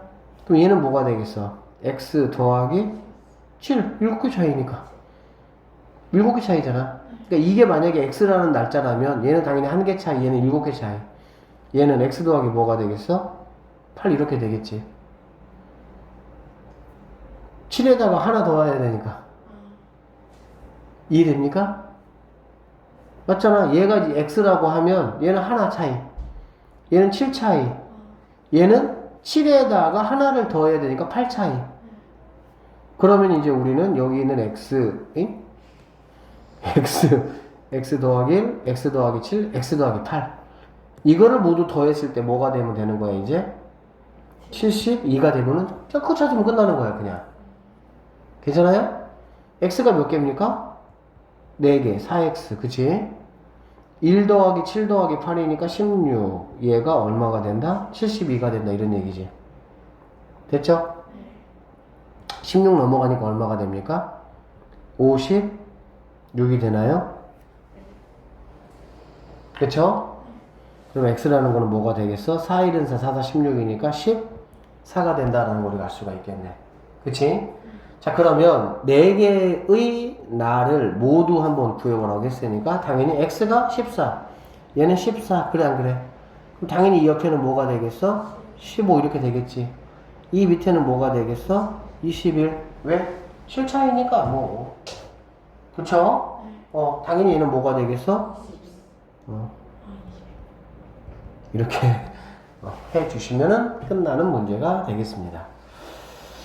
그럼 얘는 뭐가 되겠어? x 더하기 7, 7개 차이니까. 7개 차이잖아. 그러니까 이게 만약에 x라는 날짜라면 얘는 당연히 1개 차이, 얘는 7개 차이. 얘는 x 더하기 뭐가 되겠어? 8 이렇게 되겠지. 7에다가 하나 더해야 되니까. 이해됩니까? 맞잖아. 얘가 x라고 하면 얘는 하나 차이. 얘는 7 차이. 얘는 7에다가 하나를 더해야 되니까 8 차이. 그러면 이제 우리는 여기 있는 x, 응? x 더하기 1, x 더하기 7, x 더하기 8. 이거를 모두 더했을 때 뭐가 되면 되는 거야, 이제? 72가 되면은, 그거 찾으면 끝나는 거야, 그냥. 괜찮아요? x가 몇 개입니까? 4개, 4x, 그치? 1 더하기 7 더하기 8이니까 16. 얘가 얼마가 된다? 72가 된다, 이런 얘기지. 됐죠? 16 넘어가니까 얼마가 됩니까? 56이 되나요? 그쵸? 그럼 x라는 거는 뭐가 되겠어? 4, 1은 4, 4, 4, 16이니까 14가 된다라는 걸 우리가 알 수가 있겠네. 그치? 자, 그러면 4개의 날을 모두 한번 구해보라고 했으니까 당연히 x가 14, 얘는 14. 그래 안 그래? 그럼 당연히 이 옆에는 뭐가 되겠어? 15 이렇게 되겠지. 이 밑에는 뭐가 되겠어? 21. 왜? 실차이니까 뭐. 그쵸? 당연히 얘는 뭐가 되겠어? 이렇게 해주시면은 끝나는 문제가 되겠습니다.